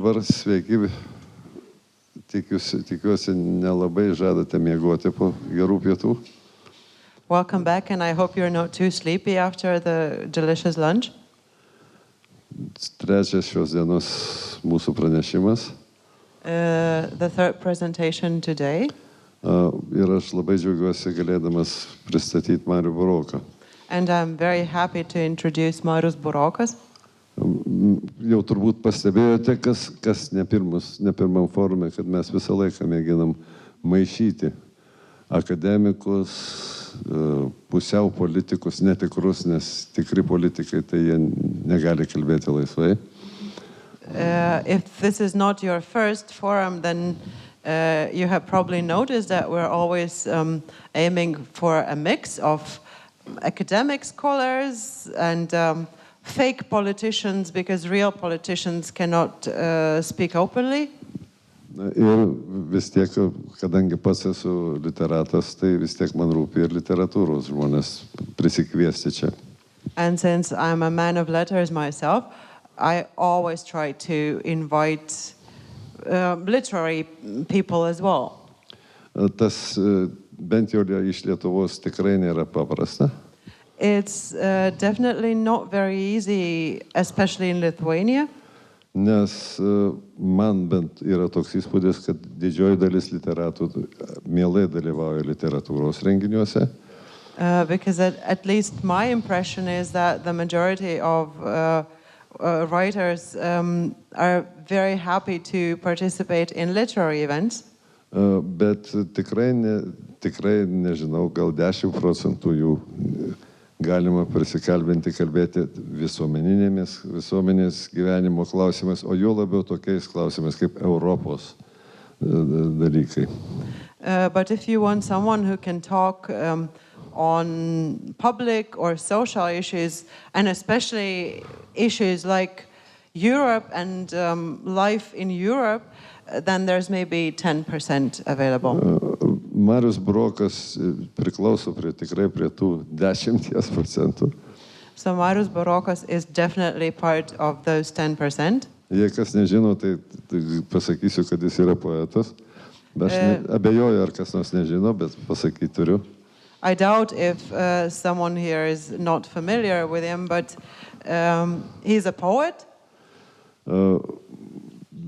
dabar sveiki, tikiuosi nelabai žadate miegoti po gerų pietų. Welcome back, and I hope you're not too sleepy after the delicious lunch. Trečias šios dienos mūsų pranešimas. The third presentation today. Ir aš labai džiaugiuosi galėdamas pristatyti Marių Buroką. And I'm very happy to introduce Marius Burokas. Jau turbūt pastebėjote, kas ne pirmam forume, kad mes visą laiką mėginam maišyti akademikus, pusiau politikus, netikrus, nes tikri politikai tai jie negali kalbėti laisvai. If this is not your first forum, then you have probably noticed that we're always aiming for a mix of academic scholars and fake politicians, because real politicians cannot speak openly. Ir vis tiek, kadangi pats esu literatas, tai vis tiek man rūpi ir literatūros žmonės prisikviesti čia. And since I'm a man of letters myself, I always try to invite literary people as well. Tas bent jau iš Lietuvos tikrai nėra paprasta. It's definitely not very easy, especially in Lithuania. Nes man bent yra toks įspūdis, kad didžioji dalis literatų mielai dalyvauja literatūros renginiuose. Because at least my impression is that the majority of writers are very happy to participate in literary events. Bet tikrai nežinau, gal 10% jų galima prisikalbinti, kalbėti visuomenės gyvenimo klausimais, o jo labiau tokiais klausimais kaip Europos dalykai. But if you want someone who can talk on public or social issues, and especially issues like Europe and life in Europe, then there's maybe 10% available. Marius Burokas priklauso tikrai prie tų 10%. So Marius Burokas is definitely part of those 10%. Jei kas nežino, tai pasakysiu, kad jis yra poetas. Aš abejoju, ar kas nors nežino, bet pasakyti turiu. I doubt if someone here is not familiar with him, but he's a poet.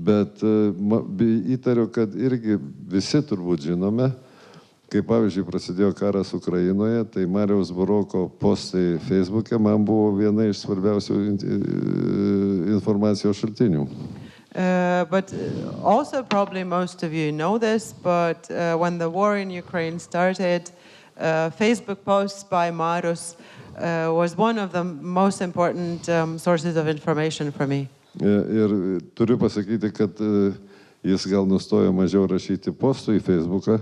Bet įtariu, kad irgi visi turbūt žinome, kai pavyzdžiui prasidėjo karas Ukrainoje, tai Mariaus Buroko postai Facebook'e man buvo viena iš svarbiausių informacijos šaltinių. But also probably most of you know this, but when the war in Ukraine started, Facebook posts by Marius was one of the most important sources of information for me. Ir turiu pasakyti, kad jis gal nustojo mažiau rašyti postų į Facebook'ą.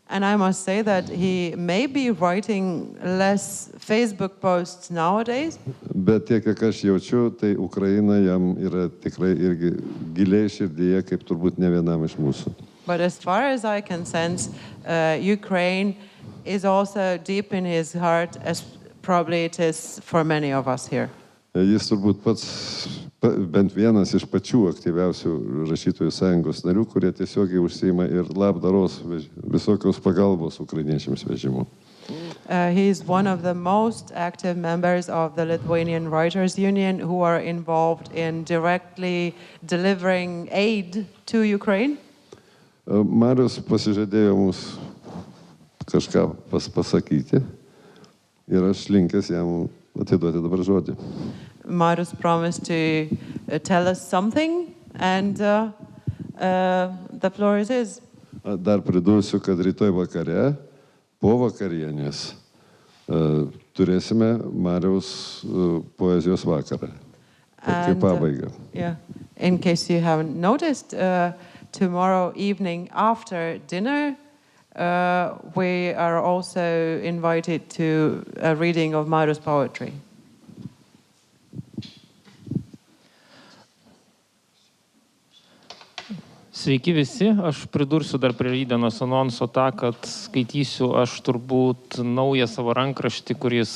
And I must say that he may be writing less Facebook posts nowadays. Bet tiek, kiek aš jaučiu, tai Ukraina jam yra tikrai irgi giliai širdyje, kaip turbūt ne vienam iš mūsų. But as far as I can sense, Ukraine is also deep in his heart, as probably it is for many of us here. Jis turbūt pats bent vienas iš pačių aktyviausių rašytojų sąjungos narių, kurie tiesiogiai užsiima ir labdaros visokios pagalbos ukrainiečiams vežimu. He is one of the most active members of the Lithuanian Writers Union who are involved in directly delivering aid to Ukraine. Marius pasižadėjo mums kažką pasakyti ir aš linkęs jam atiduoti dabar žodį. Marius promised to tell us something, and the floor is his. Dar pridursiu, kad rytoj vakare, po vakarienės, turėsime Mariaus poezijos vakarą. Kaip pabaigą. Yeah. In case you haven't noticed, tomorrow evening after dinner, we are also invited to a reading of Marius' poetry. Sveiki visi, aš pridursiu dar prie rytdienos anonso tą, kad skaitysiu aš turbūt naują savo rankraštį, kuris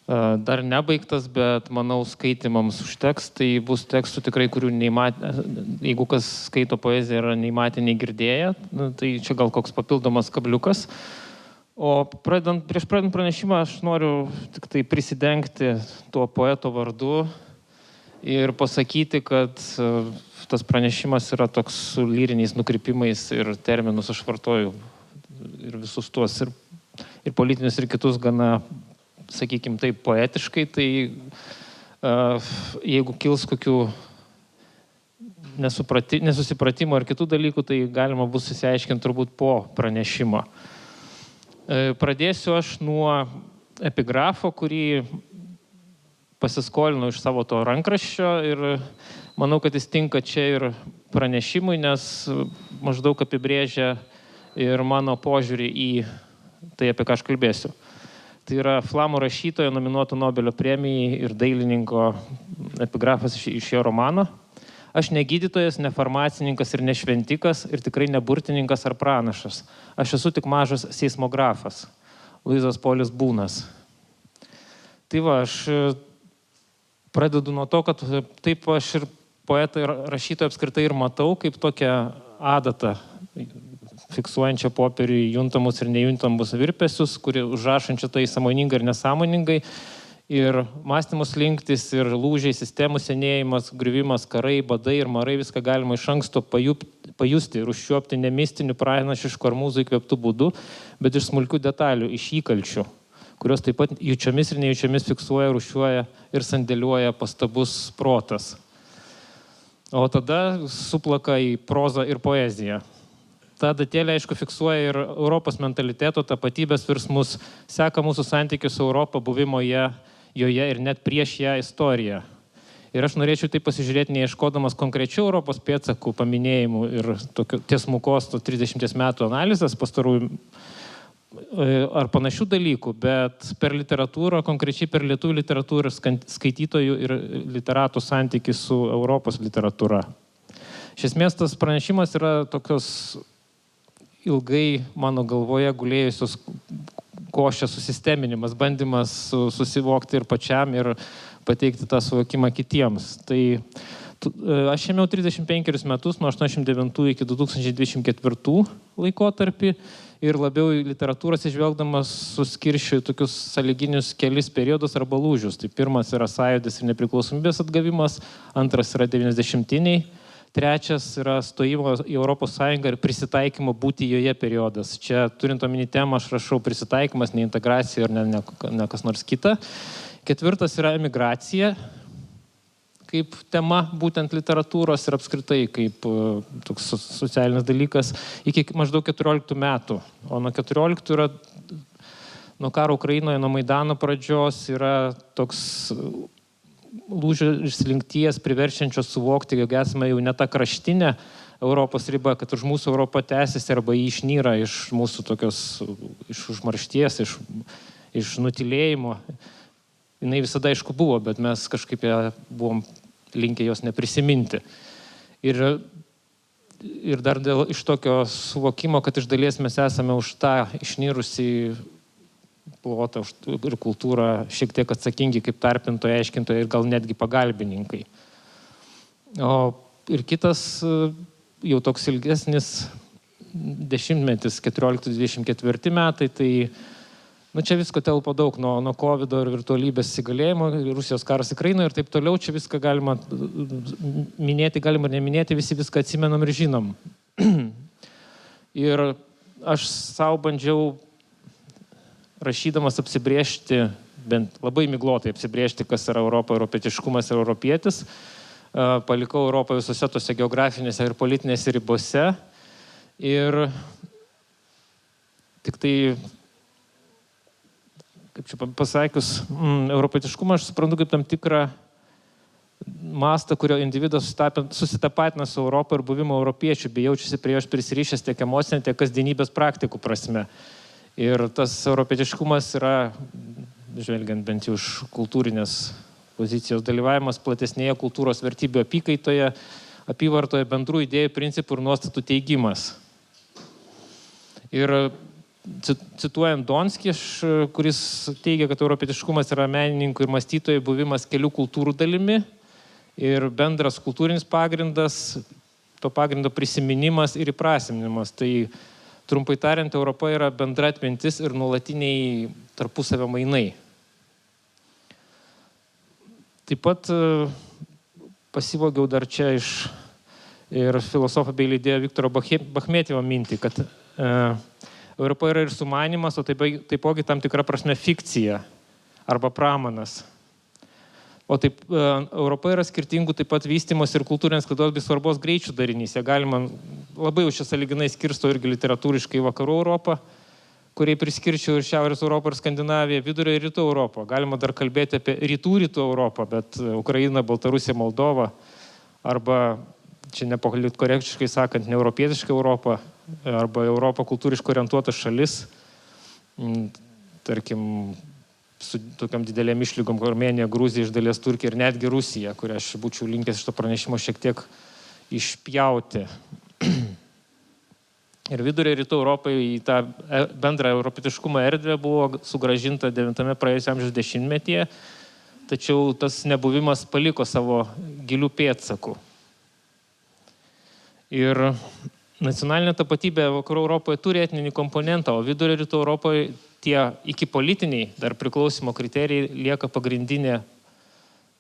dar nebaigtas, bet manau skaitimams užteks. Tai bus tekstų tikrai, kurių jeigu kas skaito poeziją yra nei matę, nei girdėję, tai čia gal koks papildomas kabliukas. O prieš pradedant pranešimą aš noriu tik tai prisidengti tuo poeto vardu ir pasakyti, kad tas pranešimas yra toks su lyriniais nukrypimais ir terminus aš vartoju ir visus tuos ir politinius ir kitus gana, sakykime, taip poetiškai, tai jeigu kils kokių nesusipratimo ar kitų dalykų, tai galima bus įsiaiškinti turbūt po pranešimo. Pradėsiu aš nuo epigrafo, kurį pasiskolinau iš savo to rankraščio ir manau, kad jis tinka čia ir pranešimui, nes maždaug apibrėžia ir mano požiūrį į tai, apie ką aš kalbėsiu. Tai yra flamų rašytojo nominuoto Nobelio premijai ir dailininko epigrafas iš jo romano. Aš ne gydytojas, ne farmacininkas ir ne šventikas ir tikrai ne burtininkas ar pranašas. Aš esu tik mažas seismografas. Luizas Polis Būnas. Tai va, aš pradedu nuo to, kad taip aš ir poetą ir rašytoją apskritai ir matau kaip tokią adatą, fiksuojančią popierių juntamus ir nejuntamus virpesius, kuri užrašančią tai sąmoningai ir nesąmoningai. Ir mąstymus linktis, ir lūžiai, sistemų senėjimas, griuvimas, karai, badai ir marai, viską galima iš anksto pajusti ir užčiuopti ne mistinių pranašiškų ar mūzų įkvėptų būdų, bet iš smulkių detalių, iš įkalčių, kurios taip pat jučiomis ir nejučiomis fiksuoja, rūšiuoja ir sandėliuoja pastabus protas. O tada suplaka į prozą ir poeziją. Ta datėlė, aišku, fiksuoja ir Europos mentaliteto, tapatybės virsmus, seka mūsų santykius su Europa, buvimo joje ir net prieš ją istoriją. Ir aš norėčiau tai pasižiūrėti neieškodamas konkrečių Europos pėdsakų paminėjimų ir tiesmukos 30 metų analizės pastarųjų ar panašių dalykų, bet per literatūrą, konkrečiai per lietuvių literatūrą, skaitytojų ir literatų santykį su Europos literatūra. Iš esmės, tas pranešimas yra tokios ilgai mano galvoje gulėjusios košės susisteminimas, bandymas susivokti ir pačiam ir pateikti tą suvokimą kitiems. Tai aš ėmiau 35 metus, nuo 89 iki 2024 laikotarpį ir labiau į literatūrą atsižvelgdamas suskiršiu tokius sąlyginius kelis periodus arba lūžius. Tai pirmas yra sąjūdis ir nepriklausomybės atgavimas, antras yra 90-tiniai, trečias yra stojimo į Europos Sąjungą ir prisitaikymo būti joje periodas. Čia turint omeny temą, aš rašau prisitaikymas, ne integracija ir ne kas nors kita. Ketvirtas yra emigracija, kaip tema būtent literatūros ir apskritai kaip toks socialinis dalykas iki maždaug 14 metų. O nuo 14 yra, nuo karo Ukrainoje, nuo Maidano pradžios yra toks lūžio išslinkties priverčiančios suvokti, jog esame jau ne ta kraštinė Europos riba, kad už mūsų Europą tęsiasi arba jį išnyra iš mūsų tokios, iš užmaršties, iš nutilėjimo. Jinai visada aišku buvo, bet mes kažkaip buvom linkę jos neprisiminti. Ir dar iš tokio suvokimo, kad iš dalies mes esame už tą išnyrusį plotą ir kultūrą šiek tiek atsakingi kaip tarpintojai, aiškintojai ir gal netgi pagalbininkai. O ir kitas jau toks ilgesnis dešimtmetis, 14-24 metai, tai čia visko telpa daug, nuo COVID ir virtualybės įsigalėjimo, Rusijos karas Ukrainoje ir taip toliau, čia viską galima minėti, galima ir neminėti, visi viską atsimenam ir žinom. Ir aš savo bandžiau rašydamas apsibrėžti, bent labai miglotai apsibrėžti, kas yra Europa, europietiškumas ir europietis. Palikau Europą visose tose geografinėse ir politinėse ribose. Ir tik tai, kaip čia pasakius, europietiškumą aš suprantu kaip tam tikrą mastą, kurio individas susitapatina su Europą ir buvimo europiečių, bei jaučiasi prie jos prisirišęs tiek emocinė, tiek kasdienybės praktikų prasme. Ir tas europietiškumas yra, žvelgiant bent jau iš kultūrinės pozicijos, dalyvavimas platesnėje kultūros vertybių apykaitoje, apyvartoje, bendrų idėjų, principų ir nuostatų teigimas. Ir cituojant Donskį, kuris teigia, kad europietiškumas yra menininkų ir mąstytojų buvimas kelių kultūrų dalimi ir bendras kultūrinis pagrindas, to pagrindo prisiminimas ir įprasminimas. Tai trumpai tariant, Europa yra bendra atmintis ir nuolatiniai tarpusavio mainai. Taip pat pasivogiau dar čia iš ir filosofo bei leidėjo Viktoro Bachmetjevo mintį, kad Europa yra ir sumanimas, o taipogi tam tikra prasme fikcija arba pramanas. O Europa yra skirtingų taip pat vystymos ir kultūrinės klaidos bei svarbos greičių darinys. Galima labai jau čia sąlyginai skirsto irgi literatūriškai vakarų Europą, kuriai priskirčiau ir Šiaurės Europą ir Skandinaviją, vidurio ir rytų Europą. Galima dar kalbėti apie rytų Europą, bet Ukraina, Baltarusija, Moldova arba čia nepolitkorektiškai sakant, neeuropietiška Europa arba Europą kultūriškai orientuotas šalis, tarkim, su tokiam didelėm išlygom, Armėnija, Gruzija, iš dalies Turkija ir netgi Rusija, kurią aš būčiau linkęs iš to pranešimo šiek tiek išpjauti. Ir vidurio ir rytų Europai į tą bendrą europietiškumo erdvę buvo sugrąžinta 9 praėjusio amžiaus dešimtmetyje, tačiau tas nebuvimas paliko savo gilių pėdsakų. Ir nacionalinė tapatybė vakarų Europoje turi etninį komponentą, o vidurio rytų Europoje tie iki politiniai dar priklausimo kriterijai lieka pagrindinė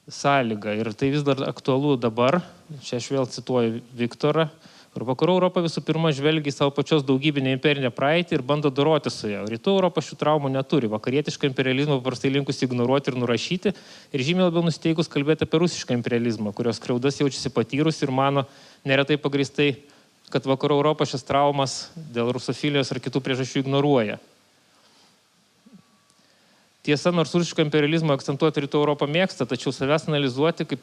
sąlyga. Ir tai vis dar aktualu dabar, čia aš vėl cituoju Viktorą, ir vakarų Europa visų pirma žvelgia į savo pačios daugybinę imperinę praeitį ir bando doroti su ją. Rytų Europa šių traumų neturi. Vakarietišką imperializmą paprastai linkus ignoruoti ir nurašyti ir žymiai labiau nusiteikus kalbėti apie rusišką imperializmą, kurios skriaudas jaučiasi patyrus ir mano neretai pagrįstai, kad vakarų Europa šias traumas dėl rusofilijos ar kitų priežasčių ignoruoja. Tiesa, nors rusišką imperializmą akcentuoti Rytų Europą mėgsta, tačiau savęs analizuoti kaip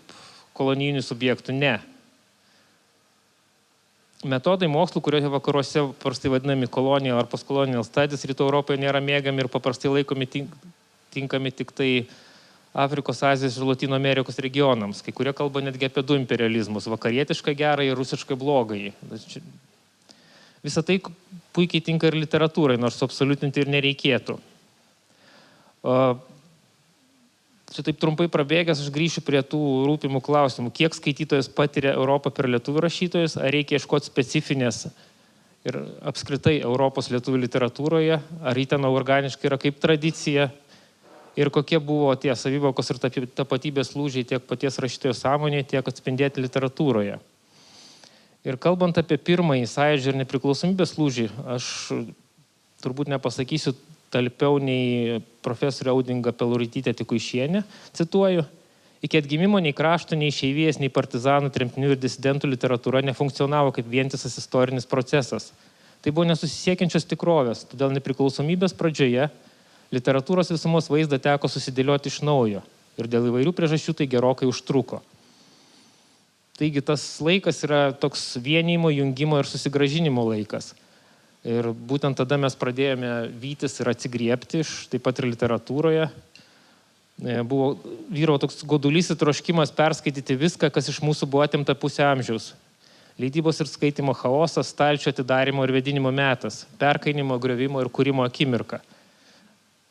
kolonijinių subjektų ne. Metodai mokslų, kurie vakaruose paprastai vadinami colonial ar postcolonial studies, Rytų Europoje nėra mėgiami ir paprastai laikomi tinkami tik tai Afrikos, Azijos ir Latino Amerikos regionams. Kai kurie kalba netgi apie du imperializmus - vakarietišką gerą ir rusišką blogąjį. Visą tai puikiai tinka ir literatūrai, nors absoliutinti ir nereikėtų. Čia taip trumpai prabėgęs, aš grįšiu prie tų rūpimų klausimų. Kiek skaitytojas patiria Europą per lietuvių rašytojus, ar reikia ieškoti specifinės ir apskritai Europos lietuvių literatūroje, ar ji ten organiškai yra kaip tradicija, ir kokie buvo tie savivokos ir tapatybės lūžiai tiek paties rašytojo sąmonėje, tiek atspindėti literatūroje. Ir kalbant apie pirmąjį Sąjūdžio ir nepriklausomybės lūžį, aš turbūt nepasakysiu talpiau nei profesorė Audinga Peluritytė Tikuišienė, cituoju, iki atgimimo nei krašto, nei išeivijos, nei partizanų, tremtinių ir disidentų literatūra nefunkcionavo kaip vientisas istorinis procesas. Tai buvo nesusisiekiančios tikrovės, todėl nepriklausomybės pradžioje literatūros visumos vaizdą teko susidėlioti iš naujo ir dėl įvairių priežasčių tai gerokai užtruko. Taigi tas laikas yra toks vienijimo, jungimo ir susigrąžinimo laikas. Ir būtent tada mes pradėjome vytis ir atsigriepti taip pat ir literatūroje. Vyro toks godulys ir troškimas perskaityti viską, kas iš mūsų buvo atimta pusę amžiaus. Leidybos ir skaitimo chaosas, stalčio atidarimo ir vedinimo metas, perkainimo, griovimo ir kūrimo akimirka.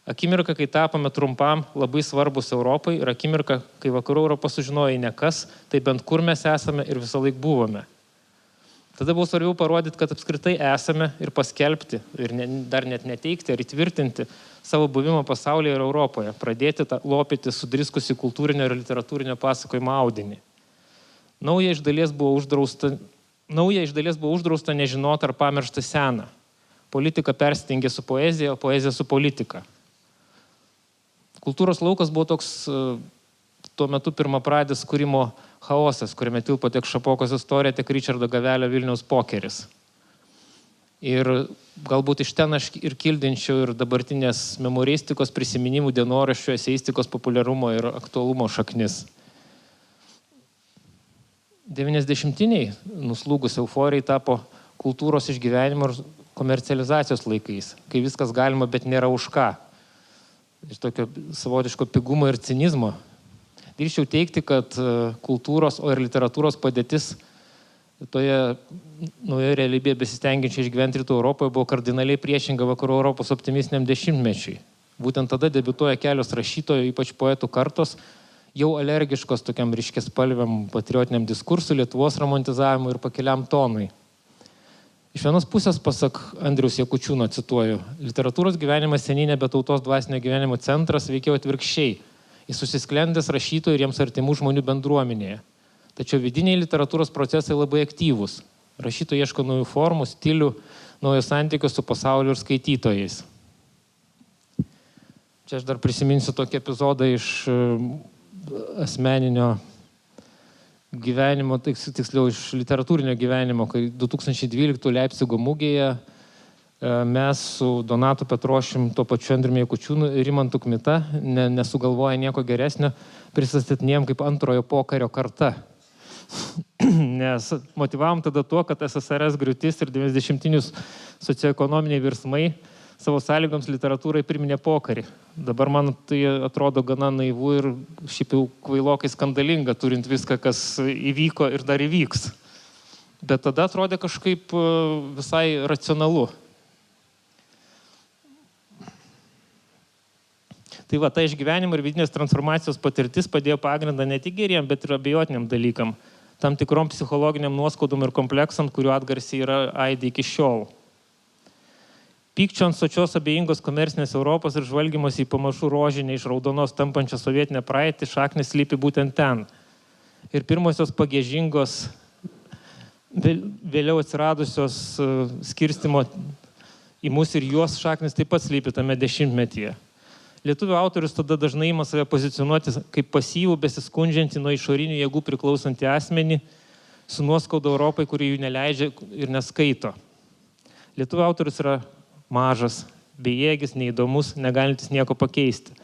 Akimirka, kai tapome trumpam labai svarbus Europai ir akimirka, kai vakarų Europą sužinojo ne kas, tai bent kur mes esame ir visą laik buvome. Tada buvo svarbiau parodyti, kad apskritai esame ir paskelbti, ir dar net neteikti ar įtvirtinti savo buvimo pasaulyje ir Europoje, pradėti lopyti sudriskusi kultūrinio ir literatūrinio pasakojimo audinį. Nauja iš dalies buvo uždrausta nežinoti ar pamiršta seną. Politika persitengė su poezija, o poezija su politika. Kultūros laukas buvo toks tuo metu pirmapradis kūrimo chaosas, kuriame tilpo tiek Šapokos istorija, tiek Ričardo Gavelio Vilniaus pokeris. Ir galbūt iš ten aš ir kildinčiau ir dabartinės memoristikos, prisiminimų, dienoraščių, eseistikos populiarumo ir aktualumo šaknis. 90-iniai nuslūgus euforijai tapo kultūros išgyvenimo ir komercializacijos laikais, kai viskas galima, bet nėra už ką. Ir tokio savotiško pigumo ir cinizmo. Drįsčiau teikti, kad kultūros, o ir literatūros padėtis toje naujoje realybėje besistengiančiai išgyventi Rytų Europoje buvo kardinaliai priešinga Vakarų Europos optimistiniam dešimtmečiui. Būtent tada debiutuoja kelios rašytojų, ypač poetų kartos, jau alergiškos tokiam ryškiaspalviam patriotiniam diskursui, Lietuvos romantizavimui ir pakeliam tonui. Iš vienos pusės, pasak Andriaus Jakučiūno, cituoju, literatūros gyvenimas seniai nebe tautos dvasinio gyvenimo centras, veikiau atvirkščiai, jis susisklendęs rašytojų ir jiems artimų žmonių bendruomenėje. Tačiau vidiniai literatūros procesai labai aktyvūs. Rašytojai ieško naujų formų, stilių, naujų santykių su pasauliu ir skaitytojais. Čia aš dar prisiminsiu tokį epizodą iš asmeninio gyvenimo, tiksliau iš literatūrinio gyvenimo, kai 2012 Leipcigo mugėje mes su Donatu Petrošium, tuo pačiu Andriumi Jakučiūnu ir Rimantu Kmita, nesugalvoję nieko geresnio, pristatinėjom kaip antrojo pokario karta. Nes motivavom tada tuo, kad SSRS griūtis ir 90-inius socioekonominiai virsmai savo sąlygoms literatūrai priminė pokarį. Dabar man tai atrodo gana naivu ir šiaip jau kvailokai skandalinga, turint viską, kas įvyko ir dar įvyks. Bet tada atrodė kažkaip visai racionalu. Tai va, ta išgyvenimo ir vidinės transformacijos patirtis padėjo pagrindą ne tik geriem, bet ir abejotiniam dalykam, tam tikrom psichologiniam nuoskaudom ir kompleksam, kurių atgarsiai yra aidi iki šiol. Pykčio ant sočios abejingos komercinės Europos ir žvalgymas į pamažu rožinę iš raudonos tampančią sovietinę praeitį šaknis slypi būtent ten. Ir pirmosios pagiežingos, vėliau atsiradusios skirstimo į mus ir juos šaknis taip pat slypi tame dešimtmetyje. Lietuvių autorius tada dažnai ima save pozicionuoti kaip pasyvų, besiskundžiantį nuo išorinių jėgų priklausantį asmenį su nuoskauda Europai, kuri jų neleidžia ir neskaito. Lietuvių autorius yra mažas, bejėgis, neįdomus, negalintis nieko pakeisti.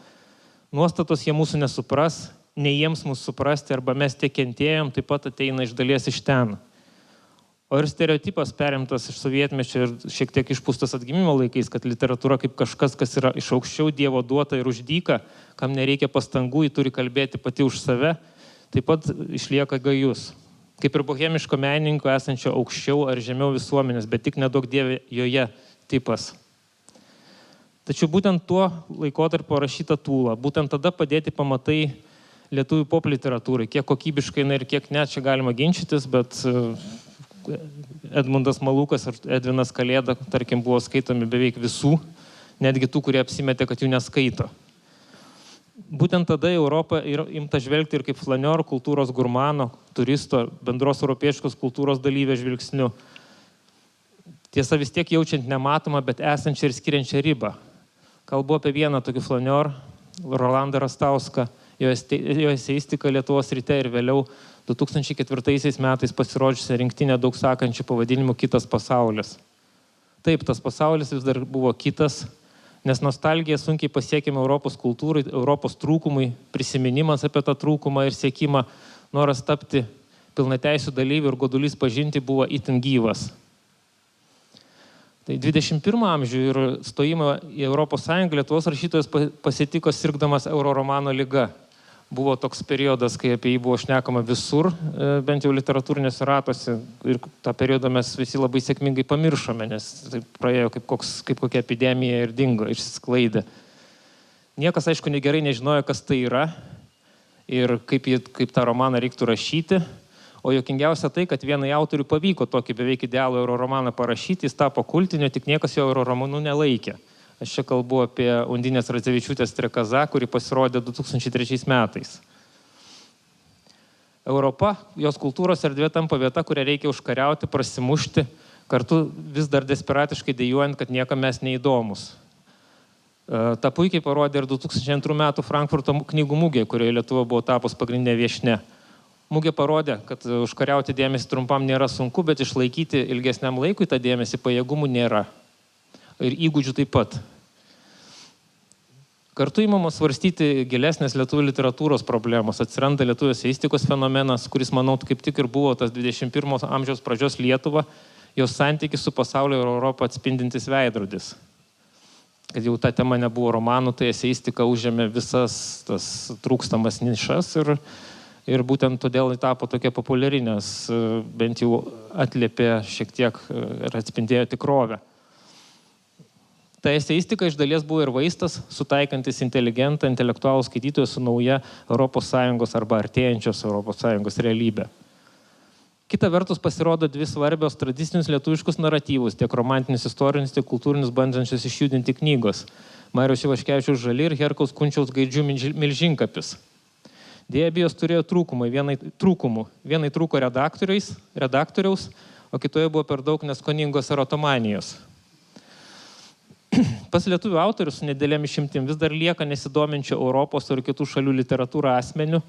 Nuostatos jie mūsų nesupras, nei jiems mūsų suprasti, arba mes tiek kentėjom, taip pat ateina iš dalies iš ten. O ir stereotipas perimtas iš sovietmečio ir šiek tiek išpūstas atgimimo laikais, kad literatūra kaip kažkas, kas yra iš aukščiau Dievo duota ir už dyką, kam nereikia pastangų, ji turi kalbėti pati už save, taip pat išlieka gajus. Kaip ir bohemiško menininko esančio aukščiau ar žemiau visuomenės, bet tik nedaug Dieve joje tipas. Tačiau būtent tuo laikotarpiu rašyta Tūla, būtent tada padėti pamatai lietuvių pop literatūrai, kiek kokybiškai ir kiek ne, čia galima ginčytis, bet Edmundas Malukas ir Edvinas Kalėda, tarkim, buvo skaitomi beveik visų, netgi tų, kurie apsimetė, kad jų neskaito. Būtent tada į Europą imta žvelgti ir kaip flanioro kultūros gurmano, turisto, bendros europiečios kultūros dalyvė žvilgsniu. Tiesa, vis tiek jaučiant nematomą, bet esančią ir skiriančią ribą. Kalbu apie vieną tokį flanior, Rolandą Rastauską, jo eseistiką Lietuvos ryte ir vėliau 2004 metais pasirodžiusią rinktinę daug sakančių pavadinimų Kitas pasaulis. Taip, tas pasaulis vis dar buvo kitas, nes nostalgija sunkiai pasiekėme Europos kultūrai, Europos trūkumui, prisiminimas apie tą trūkumą ir siekimą, noras tapti pilnateisių dalyvių ir godulys pažinti buvo itin gyvas. Tai 21 amžių ir stojimą į Europos Sąjungą Lietuvos rašytojas pasitiko sirgdamas euroromano liga. Buvo toks periodas, kai apie jį buvo šnekama visur, bent jau literatūrinėse ratuose, ir tą periodą mes visi labai sėkmingai pamiršome, nes tai praėjo kaip kokia epidemija ir dingo, išsisklaidė. Niekas, aišku, gerai nežinojo, kas tai yra ir kaip tą romaną reiktų rašyti, o juokingiausia tai, kad vienai autoriui pavyko tokį beveik idealų euroromaną parašyti, jis tapo kultiniu, tik niekas jo euroromanų nelaikė. Aš čia kalbu apie Undinės Radzevičiūtės Strekaza, kuri pasirodė 2003 metais. Europa, jos kultūros erdvė tampa vieta, kurią reikia užkariauti, prasimušti, kartu vis dar desperatiškai dejuojant, kad niekam mes neįdomus. Ta puikiai parodė ir 2002 metų Frankfurto knygų mugė, kurioje Lietuva buvo tapus pagrindinė viešnia. Mugė parodė, kad užkariauti dėmesį trumpam nėra sunku, bet išlaikyti ilgesniam laikui tą dėmesį pajėgumų nėra. Ir įgūdžių taip pat. Kartu įmama svarstyti gilesnės lietuvių literatūros problemos. Atsiranda lietuvių eseistikos fenomenas, kuris, manau, kaip tik ir buvo tas 21 amžiaus pradžios Lietuva, jos santykis su pasaulio ir Europą atspindintis veidrodis. Kad jau ta tema nebuvo romanų, tai eseistika užėmė visas tas trūkstamas nišas ir Ir būtent todėl tapo tokia populiari, nes bent jau atliepė šiek tiek ir atspindėjo tikrovę. Ta eseistika iš dalies buvo ir vaistas, sutaikantis inteligentą, intelektualų skaitytoją su nauja ES arba artėjančios ES realybė. Kita vertus pasirodo dvi svarbios tradicinius lietuviškus naratyvus, tiek romantinius istorinius, tiek kultūrinius bandančius išjudinti knygos. Mariaus Ivaškevičiaus Žali ir Herkaus Kunčiaus Gaidžių Milžinkapis. Deja, abijos turėjo trūkumų. Vienai trūko redaktoriaus, o kitoje buvo per daug neskoningos erotomanijos. Pas lietuvių autorius su nedėlėm išimtim vis dar lieka nesidominčio Europos ir kitų šalių literatūrą asmenių,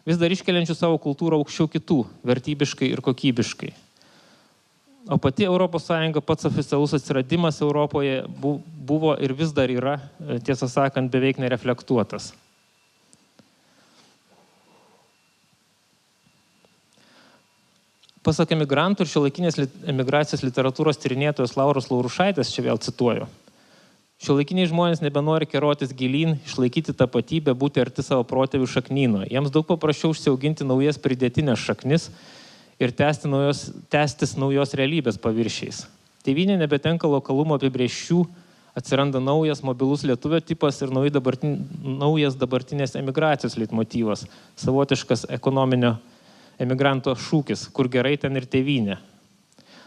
vis dar iškeliančių savo kultūrą aukščiau kitų, vertybiškai ir kokybiškai. O pati ES pats oficialus atsiradimas Europoje buvo ir vis dar yra, tiesą sakant, beveik nereflektuotas. Pasak emigrantų ir šiuolaikinės emigracijos literatūros tyrinėtojos Lauros Laurušaitės, čia vėl cituoju, šiuolaikiniai žmonės nebenori kerotis gilyn, išlaikyti tapatybę, būti arti savo protėvių šaknyno. Jiems daug paprasčiau užsiauginti naujas pridėtinės šaknis ir tęstis naujos realybės paviršiais. Tėvynė nebetenka lokalumo apibrėžčių, atsiranda naujas mobilus lietuvio tipas ir naujas dabartinės emigracijos leitmotyvas, savotiškas ekonominio emigranto šūkis, kur gerai ten ir tėvynė.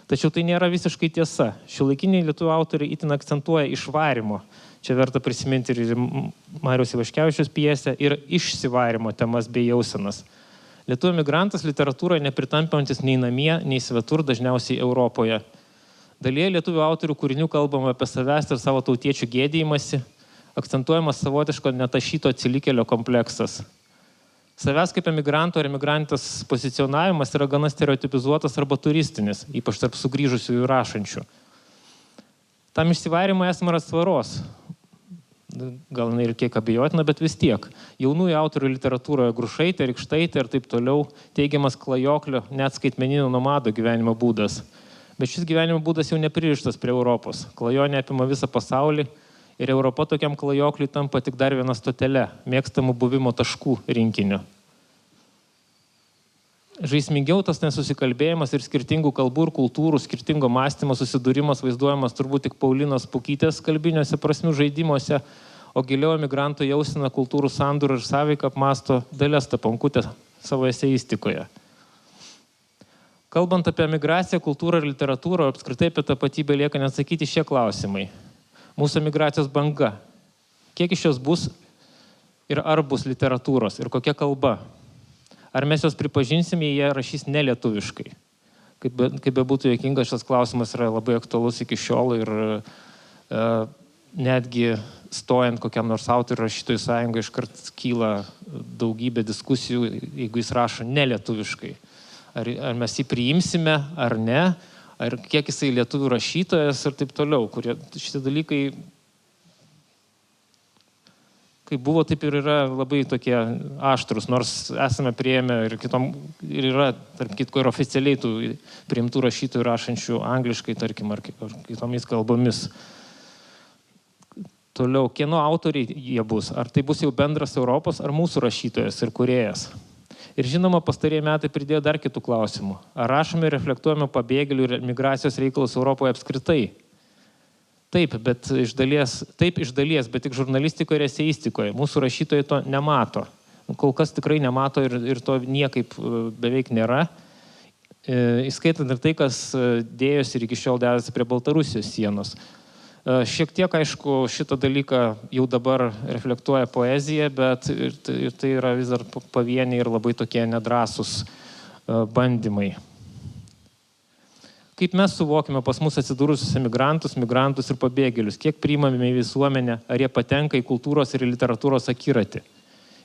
Tačiau tai nėra visiškai tiesa. Šiuolaikiniai lietuvių autoriai itin akcentuoja išvarimo. Čia verta prisiminti ir Mariaus Ivaškevičiaus pjesę ir išsivarimo temas bei jausenas. Lietuvių emigrantas literatūroje nepritampantis nei namie, nei svetur, dažniausiai Europoje. Dalyje lietuvių autorių kūrinių kalbama apie savęs ir savo tautiečių gėdijimąsi, akcentuojamas savotiško netašyto atsilikėlio kompleksas. Savęs kaip emigranto ar emigrantės pozicionavimas yra gana stereotipizuotas arba turistinis, ypač tarp sugrįžusiųjų rašančių. Tam išsivarimui esama atsvaros, gal ir kiek abejotina, bet vis tiek. Jaunųjų autorių literatūroje Grušaitė, Rikštaitė ir taip toliau teigiamas klajoklio, net skaitmeninio nomado gyvenimo būdas. Bet šis gyvenimo būdas jau nepririštas prie Europos. Klajonė apima visą pasaulį. Ir Europa tokiam klajokliui tampa tik dar viena stotelė, mėgstamų buvimo taškų rinkinio. Žaismingiau tas nesusikalbėjimas ir skirtingų kalbų ir kultūrų, skirtingo mąstymo susidūrimas vaizduojamas turbūt tik Paulinos Pukytės kalbiniuose prasmių žaidimuose, o giliau emigrantų jausena kultūrų sandūrą ir sąveiką apmąsto Dalia Staponkutė savo eseistikoje. Kalbant apie emigraciją, kultūrą ir literatūrą, apskritai apie tapatybę lieka neatsakyti šie klausimai. Mūsų emigracijos banga. Kiek iš jos bus ir ar bus literatūros ir kokia kalba? Ar mes jos pripažinsime, jei jie rašys nelietuviškai? Kaip bebūtų juokinga, šis klausimas yra labai aktualus iki šiol ir netgi stojant kokiam nors autorių rašytojų sąjungai iškart kyla daugybė diskusijų, jeigu jis rašo nelietuviškai. Ar mes jį priimsime ar ne? Ar kiek jisai lietuvių rašytojas ir taip toliau, kurie šitie dalykai, kaip buvo, taip ir yra labai tokie aštrus, nors esame priėmę ir yra, tarp kitko, ir oficialiai tų priimtų rašytojų rašančių angliškai, tarkim, ar kitomis kalbomis. Toliau, kieno autoriai jie bus? Ar tai bus jau bendras Europos, ar mūsų rašytojas ir kūrėjas? Ir žinoma, pastarieji metai pridėjo dar kitų klausimų. Ar rašome ir reflektuojame pabėgėlių ir migracijos reikalus Europoje apskritai? Taip, iš dalies, bet tik žurnalistikoje ir eseistikoje. Mūsų rašytojai to nemato. Kol kas tikrai nemato ir to niekaip beveik nėra. Įskaitant ir tai, kas dėjosi ir iki šiol dėjosi prie Baltarusijos sienos. Šiek tiek, aišku, šitą dalyką jau dabar reflektuoja poezija, bet ir tai yra vis dar pavieniai ir labai tokie nedrąsūs bandymai. Kaip mes suvokime pas mus atsidūrusius emigrantus, migrantus ir pabėgėlius? Kiek priimame į visuomenę? Ar jie patenka į kultūros ir literatūros akiratį?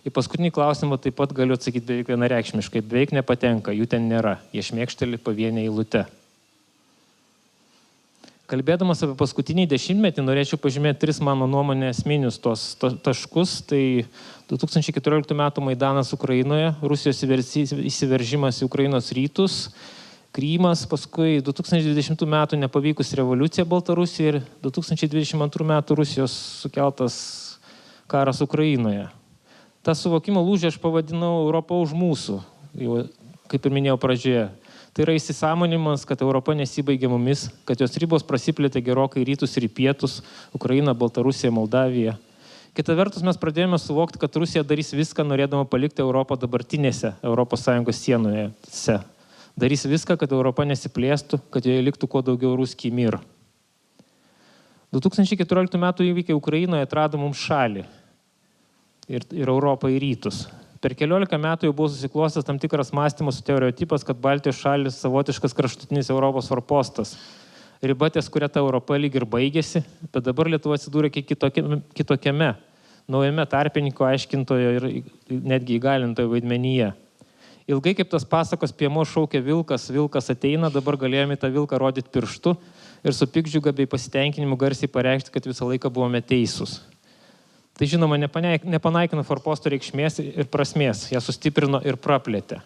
Į paskutinį klausimą taip pat galiu atsakyti beveik vienareikšmiškai. Beveik nepatenka, jų ten nėra. Jie šmėkšteli pavienę eilutę. Kalbėdamas apie paskutinį dešimtmetį, norėčiau pažymėti 3 mano nuomonė esminius tos taškus. Tai 2014 m. Maidanas Ukrainoje, Rusijos įsiveržimas į Ukrainos rytus, Krymas, paskui 2020 m. nepavykus revoliucija Baltarusijoje ir 2022 m. Rusijos sukeltas karas Ukrainoje. tą suvokimo lūžį aš pavadinau Europą už mūsų, jau, kaip ir minėjau pradžioje. Tai yra įsisąmonimas, kad Europa nesibaigia mumis, kad jos ribos prasiplėtė gerokai į rytus ir į pietus, Ukraina, Baltarusija, Moldavija. Kita vertus, mes pradėjome suvokti, kad Rusija darys viską, norėdama palikti Europą dabartinėse ES sienose. Darys viską, kad Europa nesiplėstų, kad joje liktų kuo daugiau ruskij mir. 2014 metų įvykiai Ukrainoje atrado mums šalį ir Europą į rytus. Per 14 metų jau buvo susiklostęs tam tikras mąstymas stereotipas, kad Baltijos šalis savotiškas kraštutinis Europos forpostas. Riba ties, kuria ta Europa lyg ir baigėsi, bet dabar Lietuva atsidūrė kiek kitokiame, naujame tarpininko aiškintojo ir netgi įgalintojo vaidmenyje. Ilgai kaip tas pasakos piemo šaukė vilkas, vilkas ateina, dabar galėjome tą vilką rodyti pirštu ir su pikdžiuga bei pasitenkinimu garsiai pareikšti, kad visą laiką buvome teisūs. Tai žinoma, nepanaikino forposto reikšmės ir prasmės, ją sustiprino ir praplėtė.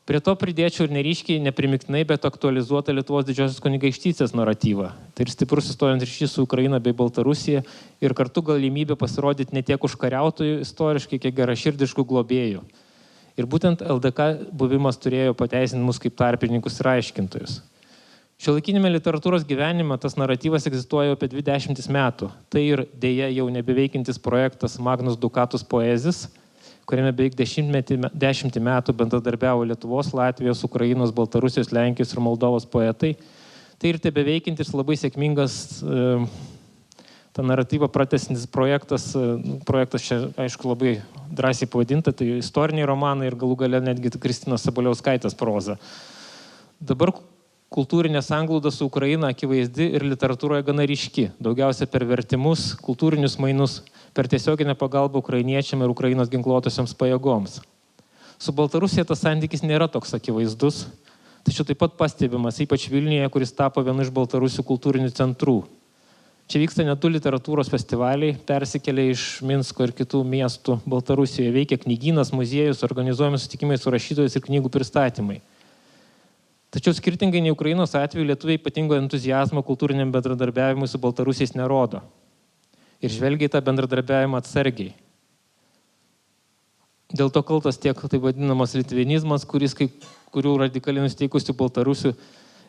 Prie to pridėčiau ir neryškiai, neprimiktinai, bet aktualizuotą Lietuvos didžiosios kunigaikštystės naratyvą. Tai ir stiprus įstojant ryšys su Ukraina bei Baltarusija ir kartu galimybė pasirodyti ne tiek užkariautojų istoriškai, kiek geraširdiškų globėjų. Ir būtent LDK buvimas turėjo pateisinti mus kaip tarpininkus ir aiškintojus. Šiuolaikinėme literatūros gyvenime tas naratyvas egzistuoja jau apie 20 metų. Tai ir dėja jau nebeveikintis projektas Magnus Dukatus Poezis, kuriame beveik 10 metų bendradarbiavo Lietuvos, Latvijos, Ukrainos, Baltarusijos, Lenkijos ir Moldovos poetai. Tai ir tebeveikintis labai sėkmingas tą naratyvą pratesintis projektas čia, aišku, labai drąsiai pavadinta, tai istoriniai romanai ir galų gale netgi Kristinos Sabaliauskaitės proza. Dabar kultūrinė sanglauda su Ukraina akivaizdi ir literatūroje gana ryški, daugiausia per vertimus, kultūrinius mainus, per tiesioginę pagalbą ukrainiečiam ir Ukrainos ginkluotosioms pajėgoms. Su Baltarusija tas santykis nėra toks akivaizdus, tačiau taip pat pastebimas, ypač Vilniuje, kuris tapo vienu iš Baltarusių kultūrinių centrų. Čia vyksta net 2 literatūros festivaliai, persikėlė iš Minsko ir kitų miestų Baltarusijoje, veikia knygynas, muziejus, organizuojami susitikimai su rašytojais ir knygų pristatymai. Tačiau skirtingai nei Ukrainos atveju, lietuviai ypatingo entuziazmo kultūriniam bendradarbiavimui su Baltarusiais nerodo. Ir žvelgia į tą bendradarbiavimą atsargiai. Dėl to kaltas tiek tai vadinamas litvinizmas, kurių radikaliai nusteikusių Baltarusių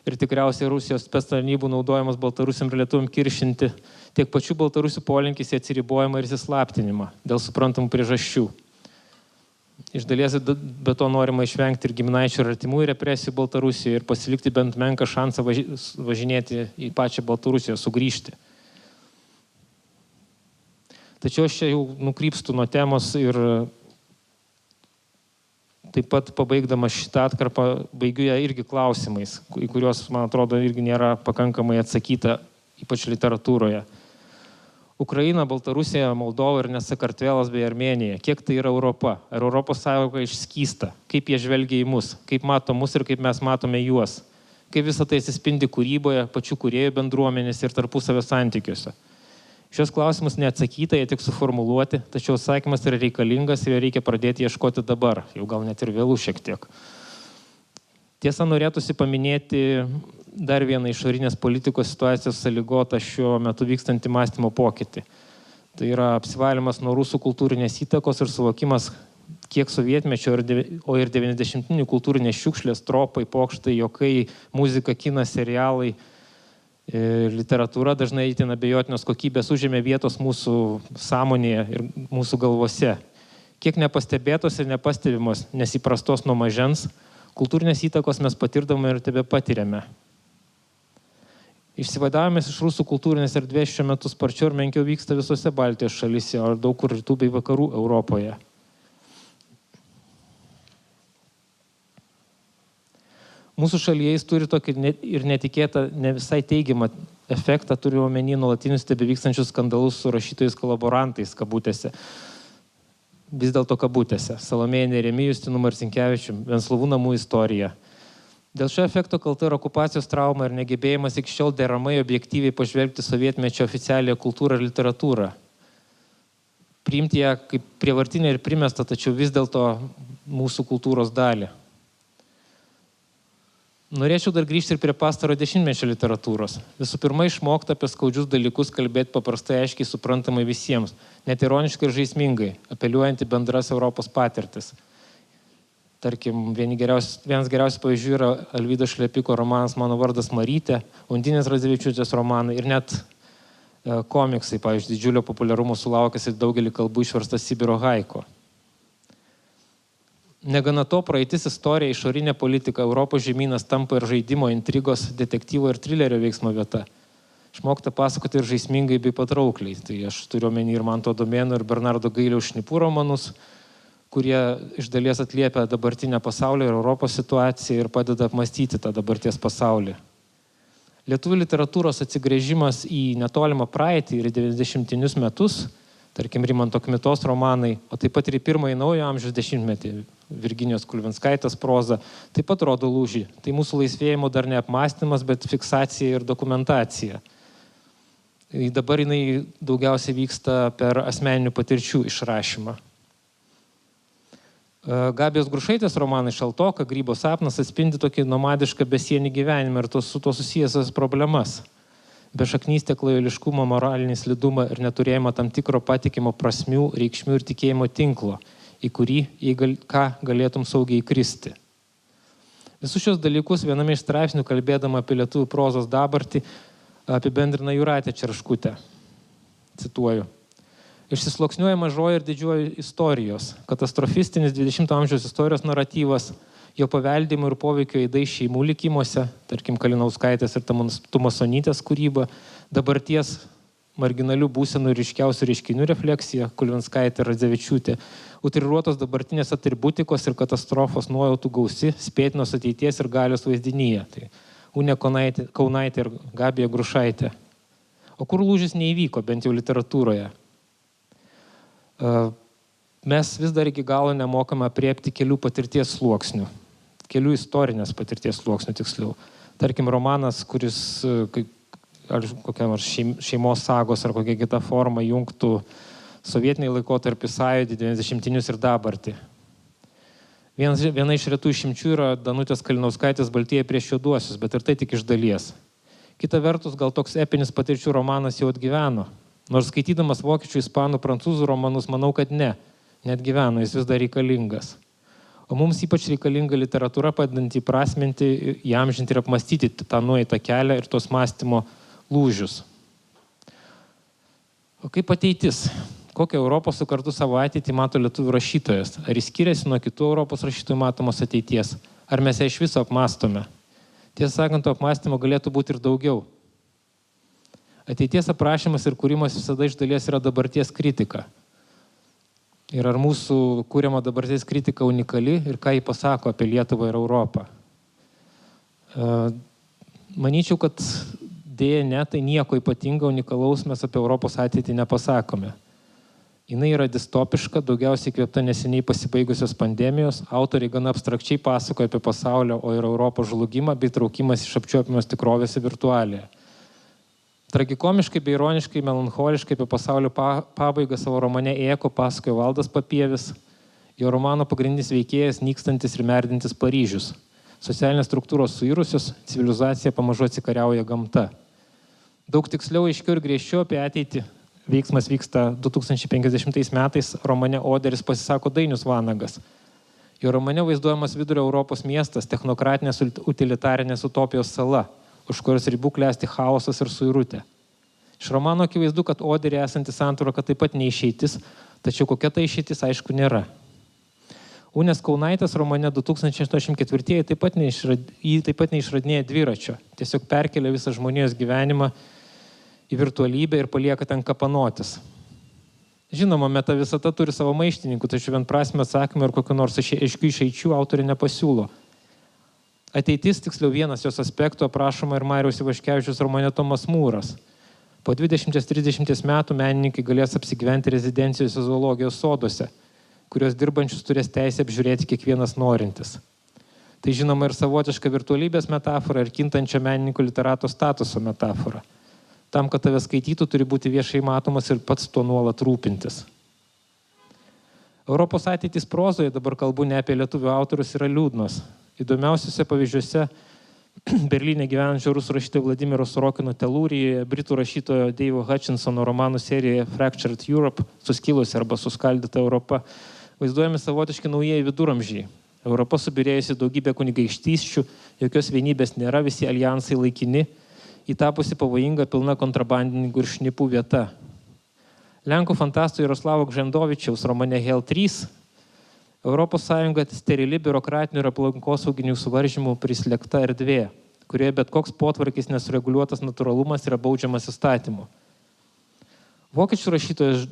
ir tikriausiai Rusijos spectarnybų naudojamas Baltarusiam ir lietuviam kiršinti, tiek pačių Baltarusių polinkis į atsiribojimą ir įsislaptinimą dėl suprantamų priežasčių. Iš dalies be to norima išvengti ir giminaičių ir artimųjų represijų Baltarusijoje ir pasilikti bent menką šansą važinėti į pačią Baltarusiją, sugrįžti. Tačiau aš čia jau nukrypstu nuo temos ir taip pat pabaigdamas šitą atkarpą baigiu ją irgi klausimais, į kuriuos, man atrodo, irgi nėra pakankamai atsakyta, ypač literatūroje. Ukraina, Baltarusija, Moldova ir net Sakartvelas bei Armėnija. Kiek tai yra Europa? Ar Europos Sąjunga išskysta? Kaip jie žvelgia į mus? Kaip mato mus ir kaip mes matome juos? Kaip visą tai atsispindi kūryboje, pačių kūrėjų bendruomenės ir tarpusavio santykiuose? Šios klausimus neatsakyta, jie tik suformuluoti, tačiau atsakymas yra reikalingas ir jo reikia pradėti ieškoti dabar, jau gal net ir vėlų šiek tiek. Tiesa, norėtųsi paminėti dar vieną išorinės politikos situacijos sąlygotą šiuo metu vykstantį mąstymo pokytį. Tai yra apsivalymas nuo rusų kultūrinės įtakos ir suvokimas, kiek sovietmečio, o ir 90-inių kultūrinės šiukšlės, tropai, pokštai, juokai, muzika, kinas, serialai, literatūra dažnai itin abejotinos kokybės užėmė vietos mūsų sąmonėje ir mūsų galvose. Kiek nepastebėtos ir nepastebimos, nes įprastos nuo mažens, kultūrinės įtakos mes patirdame ir tebe patiriame. Išsivadavimas iš rusų kultūrinės erdvės šiuo metu sparčiau ir menkiau vyksta visose Baltijos šalyse, o daug kur rytų bei vakarų Europoje. Mūsų šalyje jis turi tokį ir netikėtą, ne visai teigiamą efektą, turiu omeny nuolatinius tebevykstančius skandalus su rašytojais kolaborantais, kabutėse. Vis dėlto kabutėse. Salomėja Nėrimi, Justinu Marcinkevičium, Venclovų namų istorija. Dėl šio efekto kalta ir okupacijos trauma ir negebėjimas iki šiol deramai objektyviai pažvelgti sovietmečio oficialią kultūrą ir literatūrą. Priimti ją kaip prievartinę ir primestą, tačiau vis dėlto mūsų kultūros dalį. Norėčiau dar grįžti ir prie pastaro dešimtmečio literatūros. Visų pirma, išmokti apie skaudžius dalykus kalbėti paprastai, aiškiai, suprantamai visiems, net ironiškai ir žaismingai, apeliuojant į bendras Europos patirtis. Tarkim, vienas geriausių pavyzdžių yra Alvydo Šlepiko romanas Mano vardas Marytė, Undinės Radzevičiūtės romanai ir net komiksai, pavyzdžiui, didžiulio populiarumo sulaukęs ir daugelį kalbų išverstas Sibiro haiku. Negana to, praeitis istorija, išorinė politika, Europos žemynas tampa ir žaidimo, intrigos, detektyvo ir trilerio veiksmo vieta. Išmokta pasakoti ir žaismingai bei patraukliai. Tai aš turiu omeny ir Manto Adomėno ir Bernardo Gailiaus Šnipų romanus, kurie iš dalies atliepia dabartinę pasaulio ir Europos situaciją ir padeda apmastyti tą dabarties pasaulį. Lietuvių literatūros atsigręžimas į netolimą praeitį ir 90-inius metus, tarkim Rimanto Kmitos romanai, o taip pat ir į pirmąjį naujo amžiaus dešimtmetį, Virginijos Kulvinskaitės proza, taip pat rodo lūžį. Tai mūsų laisvėjimo dar ne apmąstymas, bet fiksacija ir dokumentacija. Dabar jinai daugiausiai vyksta per asmeninių patirčių išrašymą. Gabijos Grušaitės romanai Šaltoka, Grybo sapnas atspindi tokį nomadišką besienį gyvenimą ir su tuo susijęs problemas. Bešaknystė, klajoliškumą, moralinį slidumą ir neturėjimą tam tikro patikimo prasmių, reikšmių ir tikėjimo tinklo, į kurį, ką galėtum saugiai įkristi. Visus šios dalykus viename iš straipsnių, kalbėdama apie lietuvių prozos dabartį, apibendrina Jūratė Čerškutė. Cituoju. Išsisluoksniuoja mažoji ir didžioji istorijos, katastrofistinis 20 amžiaus istorijos naratyvas, jo paveldimo ir poveikio įdai šeimų likimuose, tarkim Kalinauskaitės ir Tumasonytės kūryba, dabarties marginalių būsenų ir ryškiausių reiškinių refleksija, Kulvinskaitė ir Radzevičiūtė, utriruotos dabartinės atributikos ir katastrofos nuojautų gausi, spėtinos ateities ir galios vaizdinyje. Tai Unė Kaunaitė ir Gabija Grušaitė. O kur lūžis neįvyko, bent jau literatūroje? Mes vis dar iki galo nemokame apriepti kelių patirties sluoksnių. Kelių istorinės patirties sluoksnių tiksliau. Tarkim, romanas, kuris ar kokia nors šeimos sagos ar kokia kita forma jungtų sovietiniai laikotarpį sąjūdį, 90-inius ir dabartį. Viena iš retų išimčių yra Danutės Kalinauskaitės Baltieji prieš juoduosius, bet ir tai tik iš dalies. Kita vertus, gal toks epinis patirčių romanas jau atgyveno. Nors skaitydamas vokiečių, ispanų, prancūzų romanus, manau, kad net gyveno, jis vis dar reikalingas. O mums ypač reikalinga literatūra, padedanti įprasminti, įamžinti ir apmastyti tą nueitą kelią ir tos mąstymo lūžius. O kaip ateitis? Kokią Europos su kartu savo ateitį mato lietuvių rašytojas? Ar jis skiriasi nuo kitų Europos rašytojų matomos ateities? Ar mes ją iš viso apmastome? Tiesą sakant, to apmastymo galėtų būti ir daugiau. Ateities aprašymas ir kūrimas visada iš dalies yra dabarties kritika. Ir ar mūsų kūriama dabarties kritika unikali ir ką jį pasako apie Lietuvą ir Europą? Manyčiau, kad dėja ne, tai nieko ypatingo unikalaus mes apie Europos ateitį nepasakome. Jinai yra distopiška, daugiausiai įkvėpta neseniai pasibaigusios pandemijos, autoriai gana abstrakčiai pasakoja apie pasaulio, o ir Europos žlugimą bei traukimas iš apčiuopiamos tikrovės į virtualią. Tragikomiškai bei ironiškai, melancholiškai apie pasaulio pabaigą savo romane Ėko pasakoja Valdas Papievis, jo romano pagrindinis veikėjas nykstantis ir merdintis Paryžius. Socialinės struktūros suirusios, civilizacija pamažu atsikariauja gamta. Daug tiksliau, aiškiau ir griežčiau apie ateitį veiksmas vyksta 2050 metais, romane Oderis pasisako Dainius Vanagas. Jo romane vaizduojamas vidurio Europos miestas, technokratinės utilitarinės utopijos sala, už kurios ribų klesti chaosas ir suirutė. Iš romano akivaizdu, kad Oderį esanti santvarka taip pat neišeitis, tačiau kokia ta išeitis, aišku, nėra. Unės Kaunaitės romane 2084 taip pat neišradinėja dviračio, tiesiog perkelia visą žmonijos gyvenimą į virtualybę ir palieka ten kapanotis. Žinoma, meta visata turi savo maištininkų, tačiau vienprasmę atsakymą ir kokiu nors aiškių išeičių autorė nepasiūlo. Ateitis, tiksliau vienas jos aspektų, aprašoma ir Mariaus Ivaškevičiaus romane Tomas Mūras. Po 20-30 metų menininkai galės apsigyventi rezidencijose zoologijos soduose, kurios dirbančius turės teisę apžiūrėti kiekvienas norintis. Tai žinoma ir savotiška virtualybės metafora ir kintančio menininko literato statuso metafora. Tam, kad tave skaitytų, turi būti viešai matomas ir pats tuo nuolat rūpintis. Europos ateitis prozoje, dabar kalbu ne apie lietuvių autorius, yra liūdnos. Įdomiausiuose pavyzdžiuose Berlyne gyvenančio rusų rašytojo Vladimiro Sorokino telūrijoje, britų rašytojo Dave'o Hutchinsono romanų serijoje Fractured Europe, suskilusi arba suskaldyta Europa, vaizduojami savotiški naujieji viduramžiai. Europa subirėjusi daugybė kunigaikštysčių, jokios vienybės nėra, visi alijansai laikini, įtapusi pavojinga pilna kontrabandininkų ir šnipų vieta. Lenkų fantasto Jaroslavo Gžendovičiaus romane Hell 3 Europos Sąjunga sterili biurokratinių ir aplinkosauginių suvaržymų prislėgta erdvė, kurioje bet koks potvarkis nesureguliuotas natūralumas yra baudžiamas įstatymu. Vokiečių rašytojas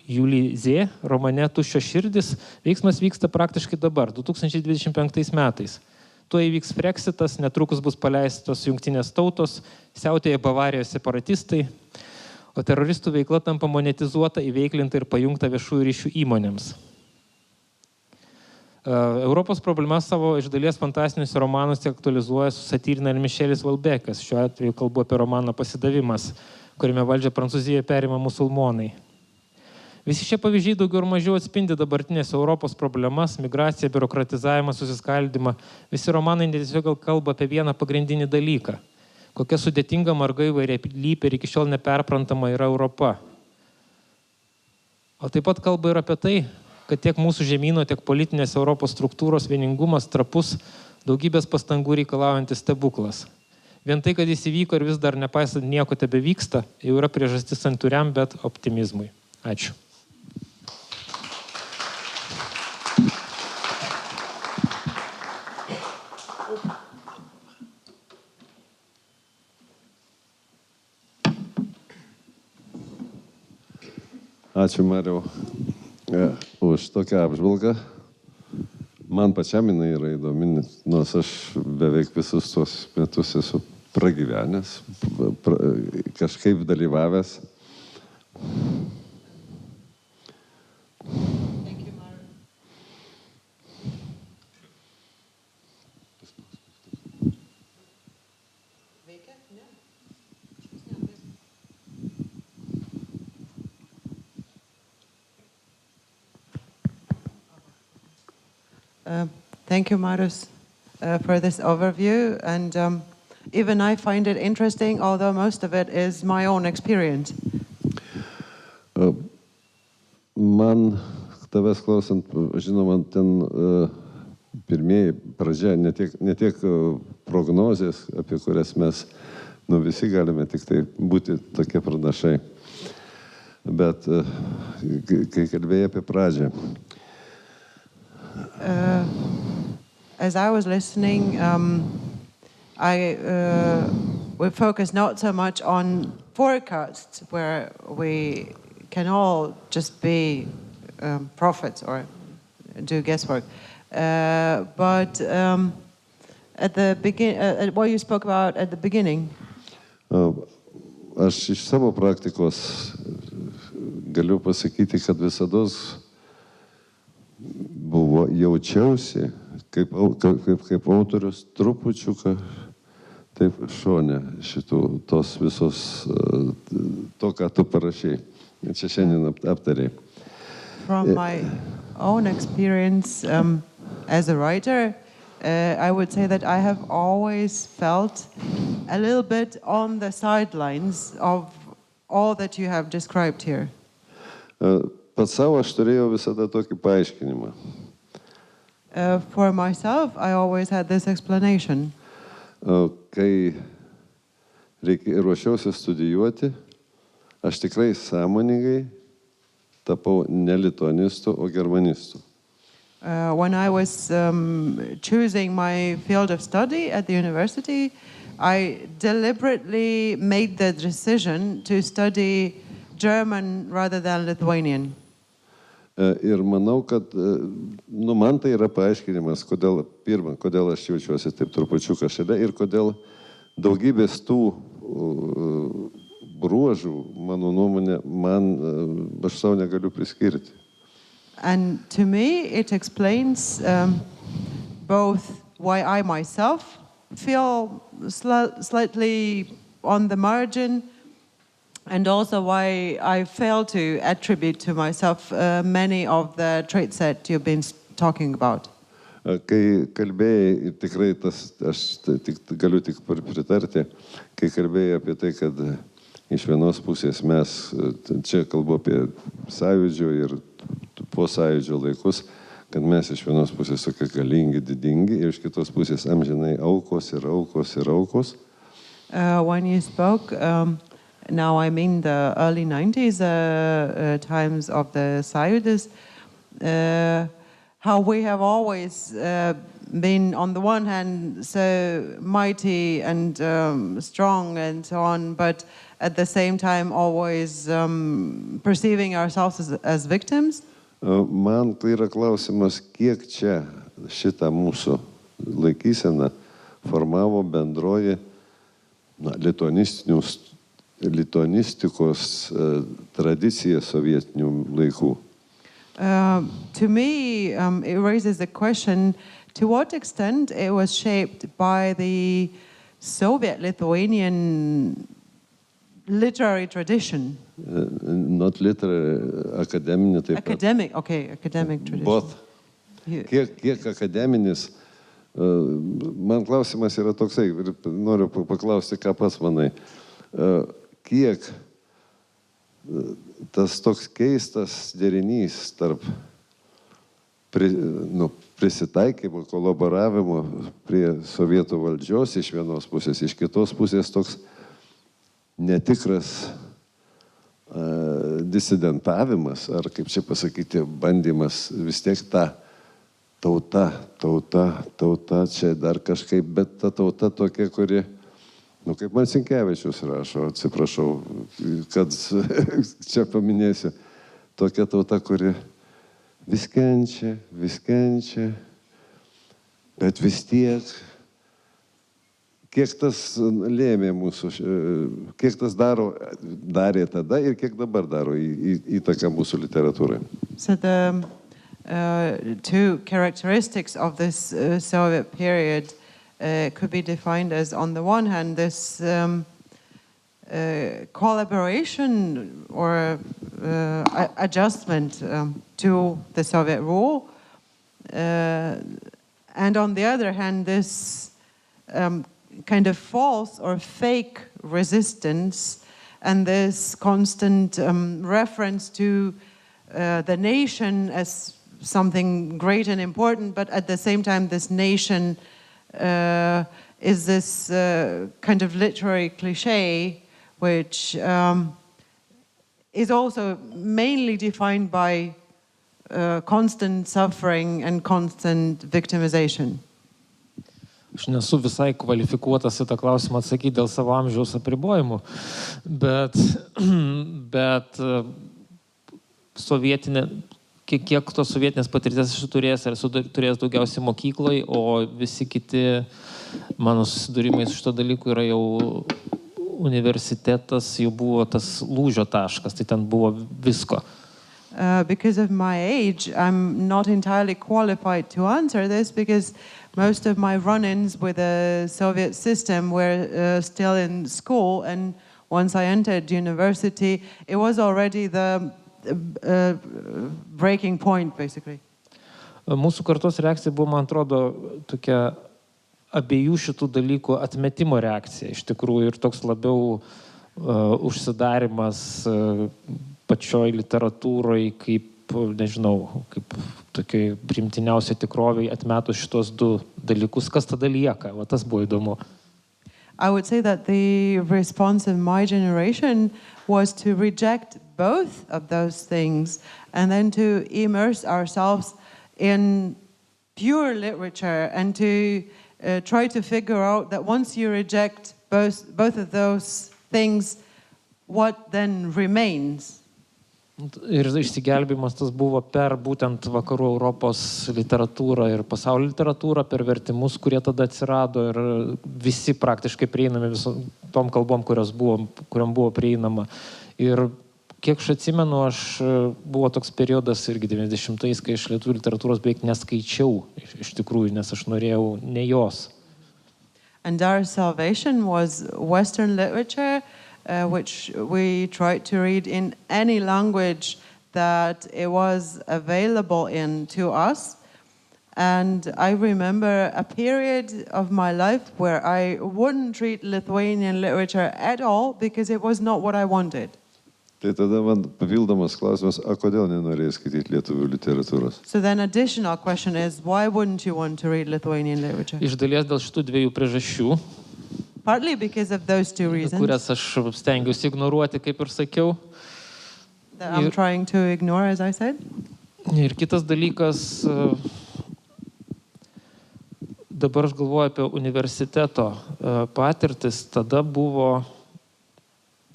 Julie Zė romane Tuščios širdis veiksmas vyksta praktiškai dabar, 2025 metais. Tuo įvyks Brexitas, netrukus bus paleistos Jungtinės tautos, siautėja Bavarijos separatistai, o teroristų veikla tampa monetizuota, įveiklinta ir pajungta viešųjų ryšių įmonėms. Europos problemas savo iš dalies fantastiniuose romanuose aktualizuoja su satyrinė ir Mišelis Valbekas, šiuo atveju kalbu apie romaną Pasidavimas, kuriame valdžią Prancūzijoje perima musulmonai. Visi šie pavyzdžiai daugiau ir mažiau atspindi dabartinės Europos problemas, migraciją, biurokratizavimą, susiskaldimą. Visi romanai tiesiog kalba apie vieną pagrindinį dalyką. Kokia sudėtinga, marga įvairialypė ir iki šiol neperprantama yra Europa. O taip pat kalba ir apie tai, kad tiek mūsų žemyno, tiek politinės Europos struktūros vieningumas trapus, daugybės pastangų reikalaujantis stebuklas. Vien tai, kad jis įvyko ir vis dar nepaisant nieko tebevyksta, jau yra priežastis santūriam, bet optimizmui. Ačiū. Ačiū, Mariau, už tokią apžvalgą. Man pačiam jinai yra įdomi, nors aš beveik visus tuos metus esu pragyvenęs, kažkaip dalyvavęs. Thank you, Marius, for this overview. And even I find it interesting, although most of it is my own experience. Man tavęs klausant, žinoma, ten pirmieji pradžia, ne tiek prognozės, apie kurias mes visi galime tik tai būti tokie pranašai. Bet kai kalbėjai apie pradžią. As I was listening, we focus not so much on forecasts, where we can all just be prophets or do guesswork. But at the what you spoke about at the beginning. Aš iš savo praktikos galiu pasakyti, kad visados jaučiausi kaip autorius trupučiuką taip šone tos visos to, ką tu parašei. Čia šiandien aptarei. From my own experience as a writer, I would say that I have always felt a little bit on the sidelines of all that you have described here. Pats savo aš turėjau visada tokį paaiškinimą. For myself, I always had this explanation. Kai ruošiausi studijuoti, aš tikrai sąmoningai tapau ne lituanistu, o germanistu. When I was choosing my field of study at the university, I deliberately made the decision to study German rather than Lithuanian. Ir manau, kad man tai yra paaiškinimas, kodėl aš jaučiuosi taip trupučiuką šalia ir kodėl daugybės tų bruožų, mano nuomonė, aš savo negaliu priskirti. And to me, it explains both why I myself feel slightly on the margin, and also why I fail to attribute to myself many of the traits that you've been talking about. Kai kalbėjai, ir tikrai tas, galiu tik pritarti, kai kalbėjai apie tai, kad iš vienos pusės mes, čia kalbu apie sąjūdžio ir po sąjūdžio laikus, kad mes iš vienos pusės tokie galingi, didingi, ir iš kitos pusės amžinai aukos ir aukos ir aukos. When you spoke, now I mean the early 90s times of the Sayudis, how we have always been, on the one hand, so mighty and strong and so on, but at the same time always perceiving ourselves as victims. Man tai yra klausimas, kiek čia šitą mūsų laikyseną formavo bendroji lituanistikos tradicija sovietinių laikų. To me, it raises the question, to what extent it was shaped by the Soviet-Lithuanian literary tradition? Not literary, akademinė taip pat. Academic tradition. Both. Kiek akademinis, man klausimas yra toksai, ir noriu paklausti, ką pats manai, kiek tas toks keistas derinys tarp prisitaikymo, kolaboravimo prie sovietų valdžios iš vienos pusės, iš kitos pusės toks netikras disidentavimas, ar kaip čia pasakyti, bandymas vis tiek tą tauta, čia dar kažkaip, bet ta tauta tokia, kuri, kaip Marcinkevičius rašo, atsiprašau, kad čia paminėsiu, tokia tauta, kuri vis kenčia, bet vis tiek, kiek tas lėmė mūsų, kiek tas darė tada ir kiek dabar daro įtaką mūsų literatūrai. So the two characteristics of this Soviet period could be defined as, on the one hand, this collaboration or adjustment to the Soviet rule, and on the other hand, this kind of false or fake resistance and this constant reference to the nation as something great and important, but at the same time this nation is this kind of literary cliche which is also mainly defined by constant suffering and constant victimization. Aš nesu visai kvalifikuotas į tą klausimą atsakyti dėl savo amžiaus apribojimų, bet sovietinė, kiek tos sovietinės patirties aš turėjęs, ar turėjęs daugiausiai mokykloje, o visi kiti mano susidūrimai su šito dalyku yra jau universitetas, jau buvo tas lūžio taškas, tai ten buvo visko. Because of my age, I'm not entirely qualified to answer this because most of my run-ins with the Soviet system were still in school, and once I entered university, it was already the breaking point, basically. Mūsų kartos reakcija buvo, man atrodo, tokia abiejų šitų dalykų atmetimo reakcija, iš tikrųjų, ir toks labiau užsidarimas pačioj literatūroje, kaip, nežinau, kaip tokiai primtiniausiai tikroviai atmetus šitos du dalykus, kas tada lieka, va tas buvo įdomu. I would say that the response of my generation was to reject both of those things and then to immerse ourselves in pure literature and to try to figure out that once you reject both of those things, what then remains? Ir išsigelbėjimas tas buvo per būtent vakarų Europos literatūrą ir pasaulio literatūrą, per vertimus, kurie tada atsirado ir visi praktiškai prieinami visom tom kalbom, kuriom buvo prieinama. Ir kiek aš atsimenu, buvo toks periodas irgi 90-ais, kai aš lietuvių literatūros beveik neskaičiau iš tikrųjų, nes aš norėjau ne jos. And our salvation was Western literature, which we tried to read in any language that it was available in to us. And I remember a period of my life where I wouldn't read Lithuanian literature at all because it was not what I wanted. Tai tada man papildomas klausimas, a kodėl nenorėjai skaityti lietuvių literatūros? So then additional question is, why wouldn't you want to read Lithuanian literature? Iš dalies dėl šitų dviejų priežasčių, Partly because of those two reasons kurias aš stengiuosi ignoruoti, kaip ir sakiau. that I'm trying to ignore, as I said. Ir kitas dalykas, dabar aš galvoju apie universiteto patirtis, tada buvo,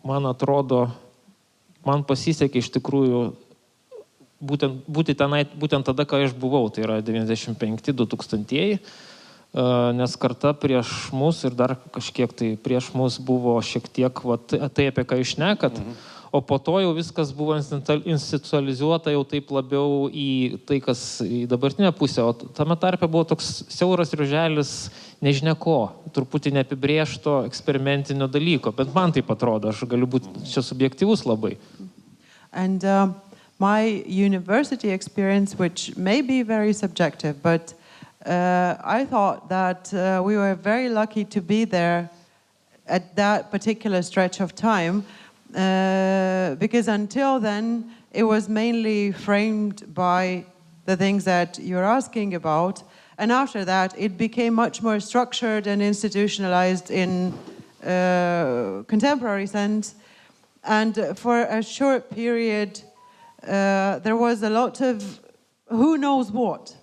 man atrodo, man pasisekė iš tikrųjų būti tenai, būtent tada, kai aš buvau, tai yra 95-2000, nes karta prieš mus ir dar kažkiek tai prieš mus buvo šiek tiek tai, apie ką išnekat, o po to jau viskas buvo institucionalizuota jau taip labiau į tai, kas į dabartinę pusę, o tame tarpe buvo toks siauras ruželis nežinia ko, truputį neapibrėžto eksperimentinio dalyko, bet man taip atrodo, aš galiu būti čia subjektyvus labai. And my university experience, which may be very subjective, but I thought that we were very lucky to be there at that particular stretch of time, because until then it was mainly framed by the things that you're asking about, and after that it became much more structured and institutionalized in contemporary sense. And for a short period there was a lot of who knows what.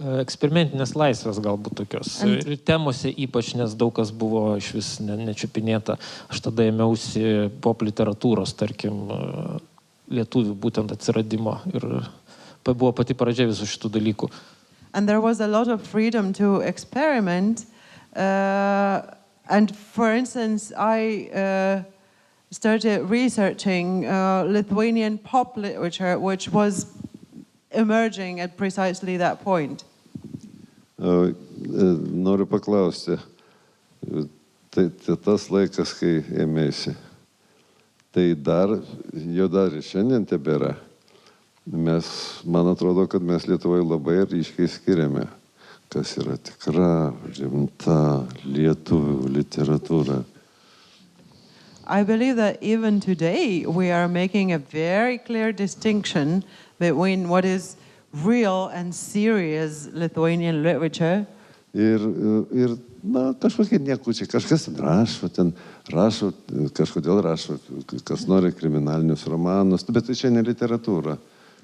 Eksperimentinės laisvės galbūt tokios. Ir temose ypač, nes daug kas buvo iš vis nečiupinėta. Aš tada ėmiausi pop literatūros, tarkim, lietuvių būtent atsiradimo. Ir buvo pati pradžia visų šitų dalykų. And there was a lot of freedom to experiment. And for instance, I started researching Lithuanian pop literature, which was emerging at precisely that point. Noriu paklausti, tai tas laikas, kai ėmėsi, tai jo dar ir šiandien tebėra. Man atrodo, kad mes Lietuvoje labai ryškiai skiriame, kas yra tikra, rimta lietuvių literatūra. I believe that even today we are making a very clear distinction between what is real and serious Lithuanian literature. Ir kažkokie niekučiai, kažkas rašo, kažkodėl rašo, kas nori kriminalinius romanus, bet tai čia ne literatūra.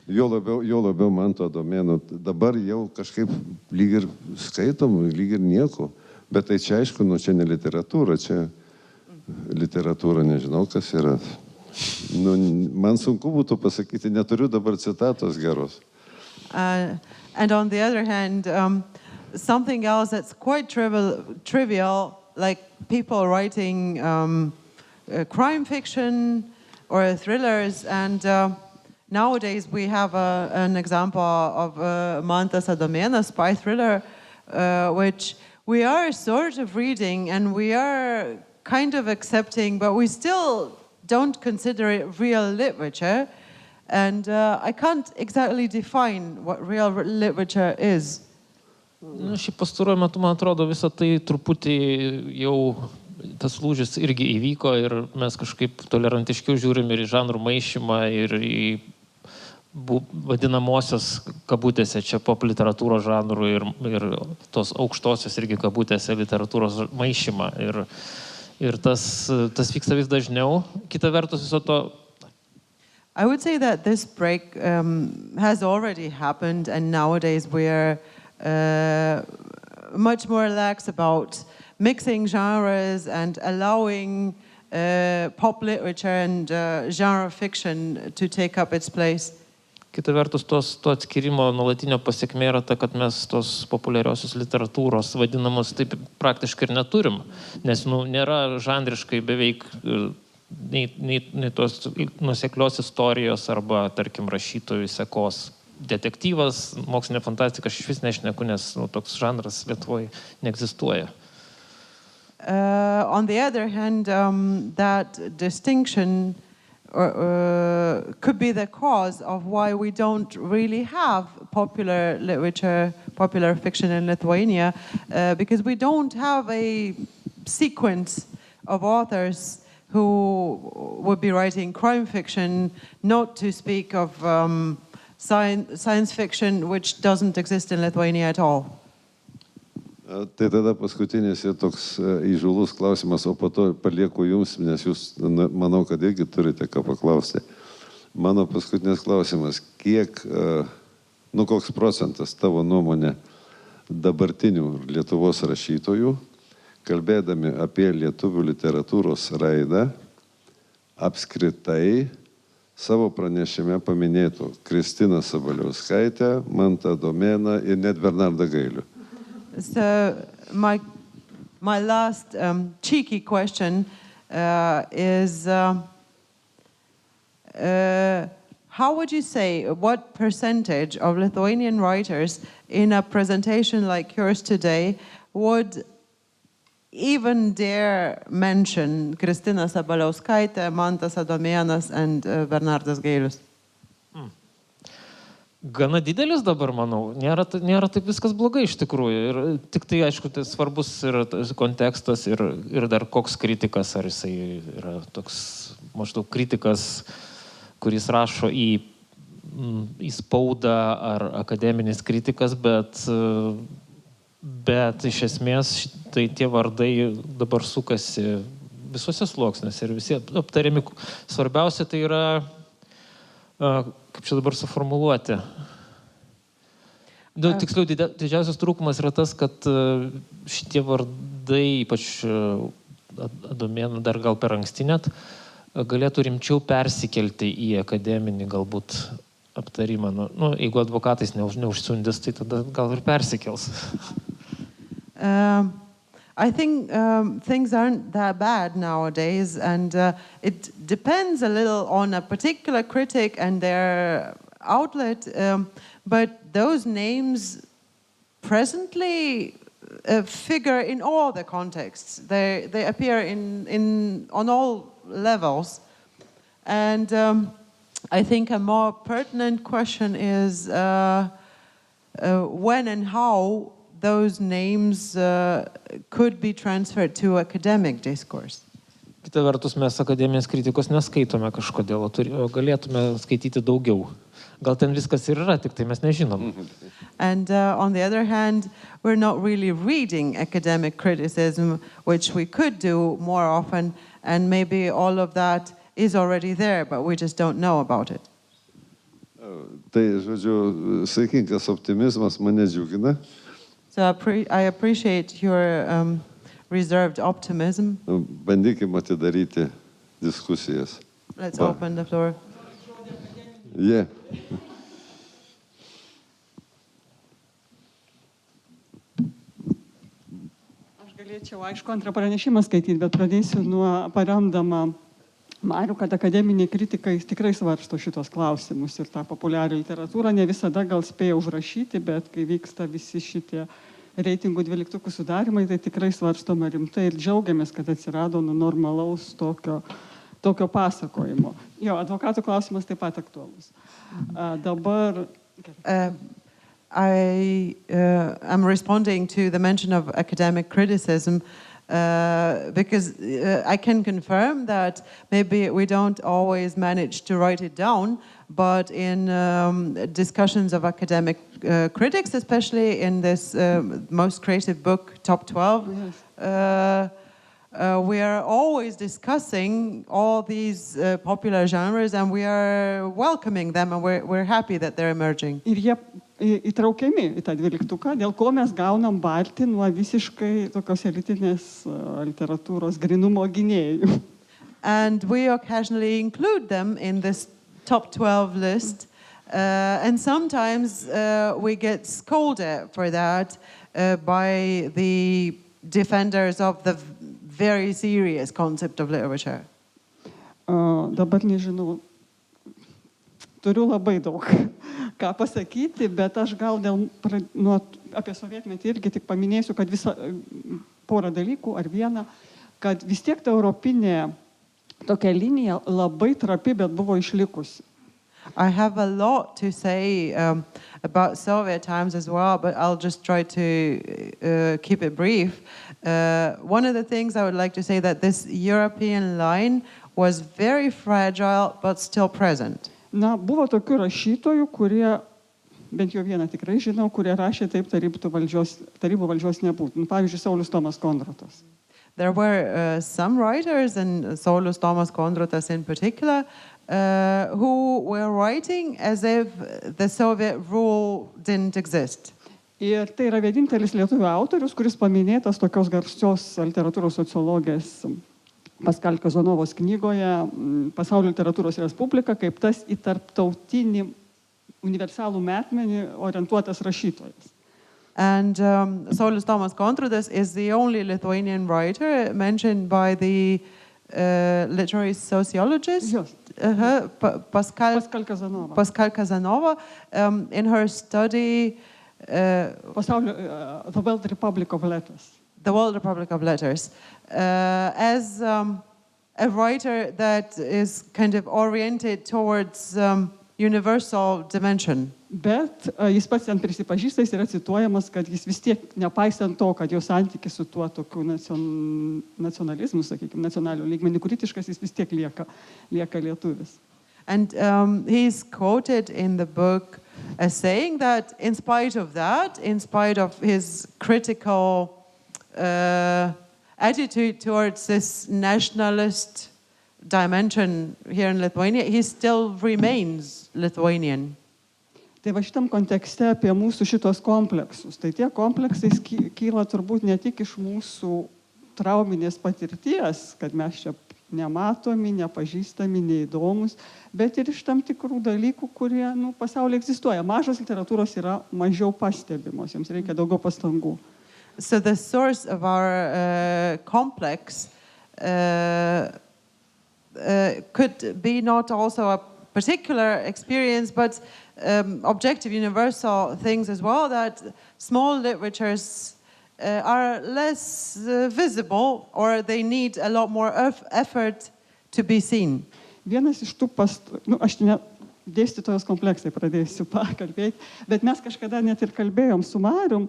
Jo labiau man to domėno. Dabar jau kažkaip lyg ir skaitom, lyg ir nieko, bet tai čia aišku, čia ne literatūra, čia literatūra, nežinau, kas yra. Man sunku būtų pasakyti, neturiu dabar citatos geros. And on the other hand, something else that's quite trivial, like people writing crime fiction or thrillers, and nowadays we have an example of Mantas Adomėnas spy thriller, which we are sort of reading and we are kind of accepting, but we still don't consider it real literature. And I can't exactly define what real literature is. Šiaip pastaruoju metu, man atrodo, visą tai truputį jau tas lūžis irgi įvyko ir mes kažkaip tolerantiškiau žiūrim ir į žanrų maišymą ir į vadinamosios kabutėse čia pop literatūros žanrų ir tos aukštosios irgi kabutėse literatūros maišymą. Ir tas vyksta vis dažniau. Kita vertus viso to. I would say that this break has already happened, and nowadays we are much more lax about mixing genres and allowing pop literature and genre fiction to take up its place. Kita vertus, to atskirimo nuolatinio pasiekmė yra ta, kad mes tos populiariosios literatūros vadinamos taip praktiškai ir neturim, nes nėra žanriškai beveik nei tos nuoseklios istorijos arba, tarkim, rašytojų sekos. Detektyvas, mokslinė fantastika, aš išvis nešneku, nes toks žanras Lietuvoje neegzistuoja. On the other hand, that distinction could be the cause of why we don't really have popular literature, popular fiction in Lithuania, because we don't have a sequence of authors who would be writing crime fiction, not to speak of science fiction, which doesn't exist in Lithuania at all. Tai tada paskutinis toks įžūlus klausimas, o po to palieku jums, nes jūs, manau, kad irgi turite ką paklausti. Mano paskutinis klausimas, kiek, koks procentas tavo nuomonė dabartinių Lietuvos rašytojų, kalbėdami apie lietuvių literatūros raidą, apskritai savo pranešime paminėtų Kristiną Sabaliauskaitę, Mantą Adomėną ir net Bernardą Gailių? So my last cheeky question is how would you say, what percentage of Lithuanian writers in a presentation like yours today would even dare mention Kristina Sabaliauskaitė, Mantas Adomėnas and Bernardas Gailius? Gana didelis dabar, manau. Nėra taip viskas blogai iš tikrųjų. Ir tik tai, aišku, tai svarbus yra kontekstas ir dar koks kritikas, ar jisai yra toks maždaug kritikas, kuris rašo į spaudą, ar akademinis kritikas, bet iš esmės tai tie vardai dabar sukasi visose sluoksniuose ir visi aptariami. Svarbiausia tai yra, kaip čia dabar suformuluoti. Tiksliau, didžiausias trūkumas yra tas, kad šitie vardai, ypač Adomėną dar gal per anksti net, galėtų rimčiau persikelti į akademinį galbūt aptarimą. Jeigu advokatais neužsiundys, tai tada gal ir persikels. I think things aren't that bad nowadays, and it depends a little on a particular critic and their outlet, but those names presently figure in all the contexts. They appear on all levels, and I think a more pertinent question is when and how those names could be transferred to academic discourse. Kita vertus, mes akademinės kritikos neskaitome kažkodėl, o galėtume skaityti daugiau. Gal ten viskas ir yra, tik tai mes nežinom. And on the other hand, we're not really reading academic criticism, which we could do more often, and maybe all of that is already there, but we just don't know about it. Tai, žodžiu, saikingas optimizmas mane džiugina. So I appreciate your reserved optimism. Bandykim atidaryti diskusijas. Let's open the floor. Yeah. Aš galėčiau, aišku, antrą pranešimą skaityti, bet pradėsiu nuo paremdama Marių, kad akademiniai kritikai tikrai svarsto šitos klausimus ir tą populiarią literatūrą ne visada gal spėja užrašyti, bet kai vyksta visi šitie reitingų 12 sudarimai, tai tikrai svarstoma rimtai ir džiaugiamės, kad atsirado normalaus tokio pasakojimo. Jo, advokatų klausimas taip pat aktualus. Dabar... I am responding to the mention of academic criticism because I can confirm that maybe we don't always manage to write it down, but in discussions of academic critics, especially in this most creative book, Top 12, yes. We are always discussing all these popular genres, and we are welcoming them, and we're happy that they're emerging. Ir jie įtraukiami į tą 12, dėl ko mes gaunam baltį nuo visiškai tokios elitinės literatūros grynumo gynėjų. And we occasionally include them in this top 12 list, and sometimes we get scolded for that by the defenders of the very serious concept of literature. Dabar nežinau, turiu labai daug ką pasakyti, bet aš gal apie sovietmetį irgi tik paminėsiu, kad porą dalykų ar vieną, kad vis tiek ta europinė tokia linija labai trapi, bet buvo išlikusi. I have a lot to say about Soviet times as well, but I'll just try to keep it brief. One of the things I would like to say that this European line was very fragile, but still present. Na, buvo tokių rašytojų, kurie, bent jau vieną tikrai žinau, kurie rašė taip, tarybų valdžios nebūtų. Pavyzdžiui, Saulius Tomas Kondratas. There were some writers, and Saulius Tomas Kondratas in particular, who were writing as if the Soviet rule didn't exist. Ir tai yra vienintelis lietuvių autorius, kuris paminėtas tokios garsios literatūros sociologės Pascal Kazanovos knygoje Pasaulio literatūros respublika kaip tas į tarptautinį universalų metmenį orientuotas rašytojas. And Saulius Tomas Kondratas is the only Lithuanian writer mentioned by the literary sociologist Pascal Kazanova in her study The World Republic of Letters. The World Republic of Letters, as a writer that is kind of oriented towards universal dimension. Bet jis pats ten prisipažįsta, jis yra cituojamas, kad jis vis tiek, nepaisant to, kad jo santykis su tuo tokiu nacionalizmu, sakykime, nacionaliniu lygmeniu kritiškas, jis vis tiek lieka lietuvis. And he's quoted in the book as saying that in spite of that, in spite of his critical attitude towards this nationalist dimension here in Lithuania, he still remains Lithuanian. Tai va šitam kontekste apie mūsų šitos kompleksus. Tai tie kompleksai kyla turbūt ne tik iš mūsų trauminės patirties, kad mes čia nematomi, nepažįstami, neįdomus, bet ir iš tam tikrų dalykų, kurie pasaulyje egzistuoja. Mažos literatūros yra mažiau pastebimos, jiems reikia daugiau pastangų. So the source of our complex could be not also a particular experience, but objective universal things as well, that small literatures are less visible, or they need a lot more effort to be seen. Vienas iš tų aš ne dėstytojos kompleksai pradėsiu pakalbėti, bet mes kažkada net ir kalbėjom su Marium,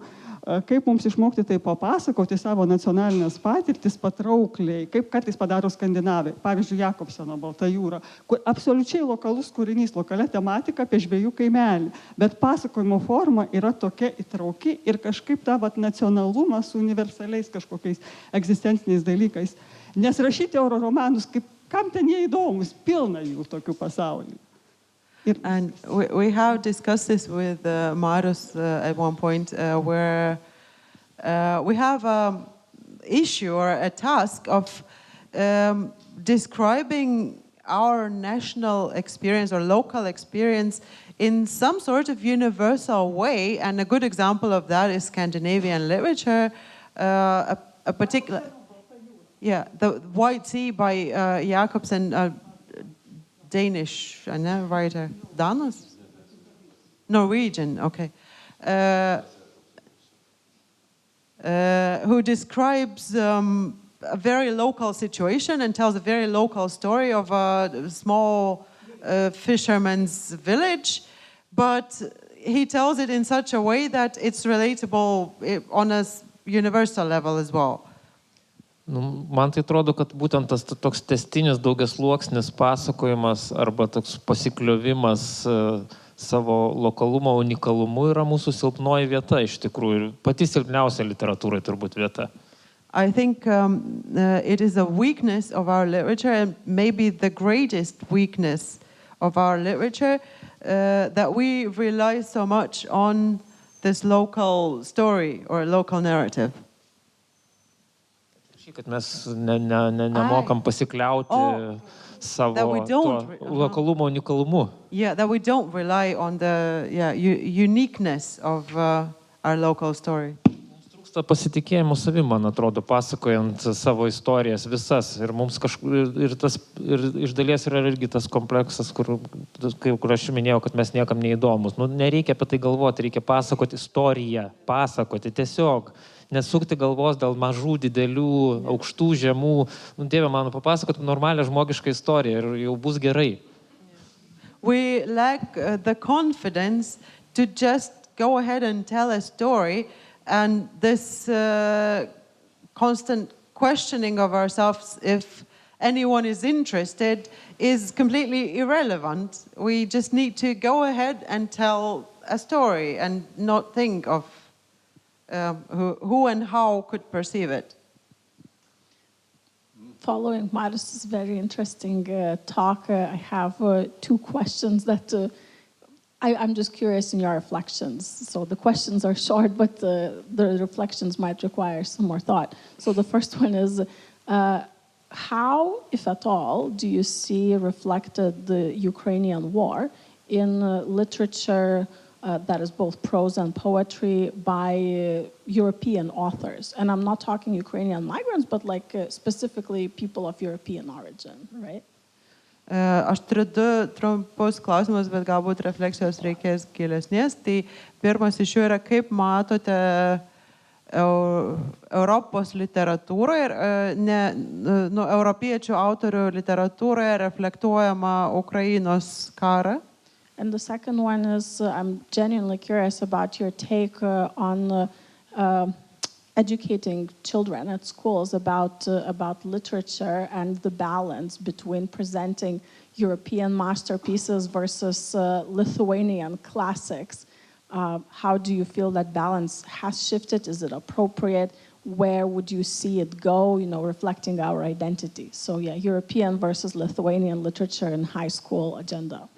kaip mums išmokti tai papasakoti savo nacionalinės patirtis patraukliai, kaip kartais padaro Skandinavai. Pavyzdžiui, Jakobseno Balta jūra, kur absoliučiai lokalus kūrinys, lokalia tematika apie žvejų kaimelį, bet pasakojimo forma yra tokia įtrauki ir kažkaip tą nacionalumą su universaliais kažkokiais egzistenciniais dalykais. Nes rašyti euroromanus, kam ten jie įdomus, pilna jų tokių pasaulių. And we have discussed this with Marius at one point, where we have an issue or a task of describing our national experience or local experience in some sort of universal way. And a good example of that is Scandinavian literature, a particular... Yeah, The White Sea by Jakobsen, Danish writer. Danos? Norwegian, okay. Who describes a very local situation and tells a very local story of a small fisherman's village, but he tells it in such a way that it's relatable on a universal level as well. Man tai atrodo, kad būtent tas toks tęstinis daugiasluoksnis pasakojimas arba toks pasikliovimas savo lokalumo unikalumu yra mūsų silpnoji vieta iš tikrųjų. Pati silpniausia literatūrai turbūt vieta. I think it is a weakness of our literature, and maybe the greatest weakness of our literature, that we rely so much on this local story or local narrative. Kad mes nemokam pasikliauti savo lokalumo unikalumu. Yeah, that we don't rely on the uniqueness of our local story. Mums trūksta pasitikėjimo savim, man atrodo, pasakojant savo istorijas visas. Ir mums ir iš dalies yra irgi tas kompleksas, kur aš minėjau, kad mes niekam neįdomus. Nereikia apie tai galvoti, reikia pasakoti istoriją, pasakoti tiesiog. nesukti galvos dėl mažų, didelių, aukštų, žemų. Dieve mano, papasakot normalią žmogišką istoriją ir jau bus gerai. We lack the confidence to just go ahead and tell a story, and this constant questioning of ourselves if anyone is interested is completely irrelevant. We just need to go ahead and tell a story and not think of who and how could perceive it. Following Marius' very interesting talk, I have two questions that I'm just curious in your reflections. So the questions are short, but the reflections might require some more thought. So the first one is, how, if at all, do you see reflected the Ukrainian war in literature that is both prose and poetry by European authors? And I'm not talking Ukrainian migrants, but like specifically people of European origin, right? Aš turiu du trumpus klausimus, bet galbūt refleksijos reikės gilesnės. Tai pirmas iš jų yra, kaip matote Europos literatūroje ir europiečių autorių literatūroje reflektuojama Ukrainos karą. And the second one is, I'm genuinely curious about your take on educating children at schools about literature and the balance between presenting European masterpieces versus Lithuanian classics. How do you feel that balance has shifted? Is it appropriate? Where would you see it go, reflecting our identity? So yeah, European versus Lithuanian literature in high school agenda.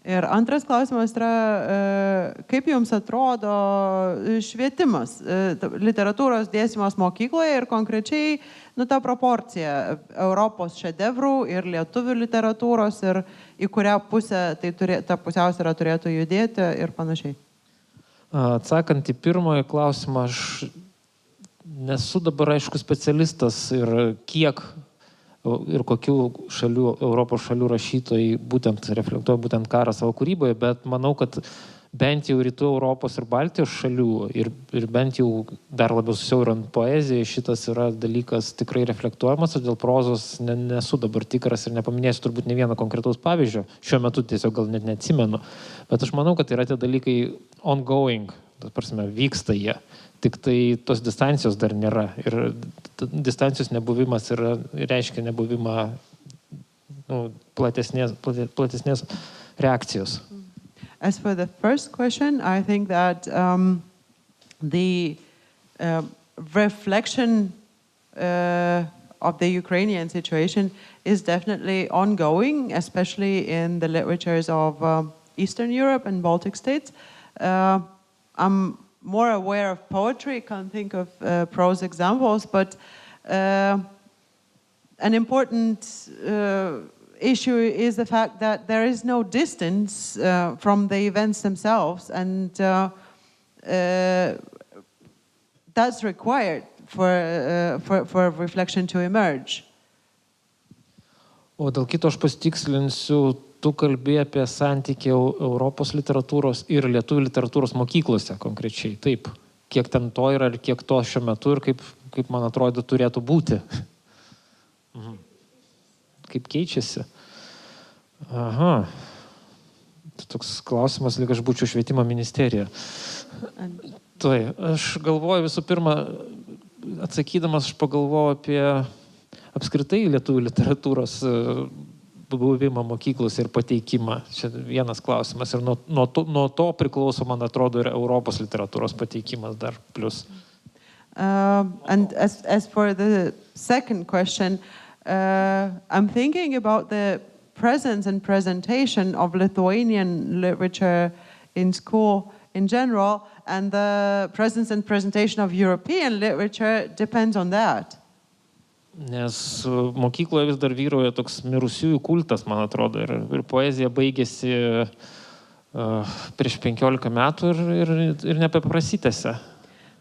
Ir antras klausimas yra, kaip jums atrodo švietimas, literatūros dėstymas mokykloje ir konkrečiai ta proporcija Europos šedevrų ir lietuvių literatūros ir į kurią pusę ta pusiausvyrą turėtų judėti ir panašiai. Atsakant į pirmąjį klausimą, aš nesu dabar aišku specialistas ir kiek ir kokių šalių, Europos šalių rašytojai būtent reflektuoja būtent karą savo kūryboje, bet manau, kad bent jau rytų Europos ir Baltijos šalių ir bent jau dar labiau susiaurant poeziją, šitas yra dalykas tikrai reflektuojamas, o dėl prozos nesu dabar tikras ir nepaminėsiu turbūt ne vieno konkretaus pavyzdžio, šiuo metu tiesiog gal net neatsimenu, bet aš manau, kad yra tie dalykai ongoing, ta prasme, vyksta jie. Tik tai tos distancijos dar nėra ir distancijos nebuvimas reiškia nebuvimą platesnės reakcijos. As for the first question, I think that the reflection of the Ukrainian situation is definitely ongoing, especially in the literatures of Eastern Europe and Baltic states. I'm more aware of poetry, can't think of prose examples, but an important issue is the fact that there is no distance from the events themselves, and that's required for reflection to emerge. O dėl kito aš pasitikslinsiu, tu kalbėjai apie santykį Europos literatūros ir lietuvių literatūros mokyklose konkrečiai. Taip, kiek ten to yra ir kiek to šiuo metu ir kaip man atrodo turėtų būti. Kaip keičiasi. Aha. Toks klausimas, lyg aš būčiau švietimo ministerija. Tai, aš galvoju visų pirma, atsakydamas, aš pagalvoju apie apskritai lietuvių literatūros buvimą mokyklose ir pateikimą. Čia vienas klausimas. Ir nuo to priklauso, man atrodo, ir Europos literatūros pateikimas dar plus. And as for the second question, I'm thinking about the presence and presentation of Lithuanian literature in school in general, and the presence and presentation of European literature depends on that. Nes mokykloje vis dar vyrauja toks mirusiųjų kultas, man atrodo, ir poezija baigėsi prieš 15 metų ir nebeprasitęsia.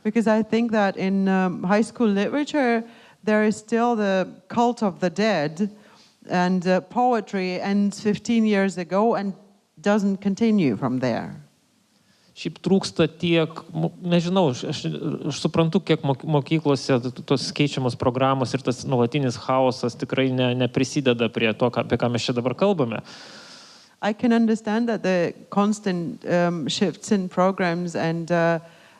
Because I think that in high school literature there is still the cult of the dead, and poetry ends 15 years ago and doesn't continue from there. Šiaip trūksta tiek, nežinau, aš suprantu, kiek mokyklose tos keičiamos programos ir tas nuolatinis chaosas tikrai neprisideda prie to, apie ką mes čia dabar kalbame. I can understand that the constant shifts in programs and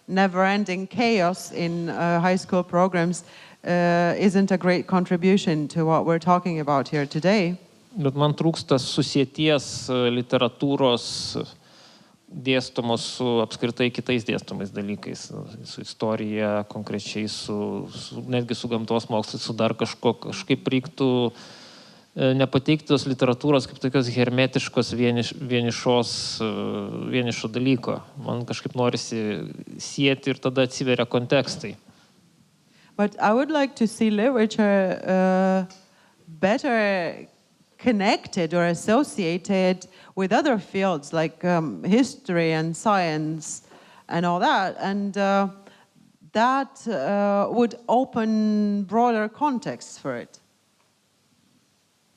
never-ending chaos in high school programs isn't a great contribution to what we're talking about here today. Bet man trūksta susieties literatūros dėstomos su apskritai kitais dėstomais dalykais, su istorija, konkrečiai netgi su gamtos mokslais, su dar kažkaip reiktų nepateikti tos literatūros kaip tokios hermetiškos vienišo dalyko. Man kažkaip norisi sieti ir tada atsiveria kontekstai. But I would like to see literature better connected or associated with other fields like history and science and all that, and that would open broader contexts for it.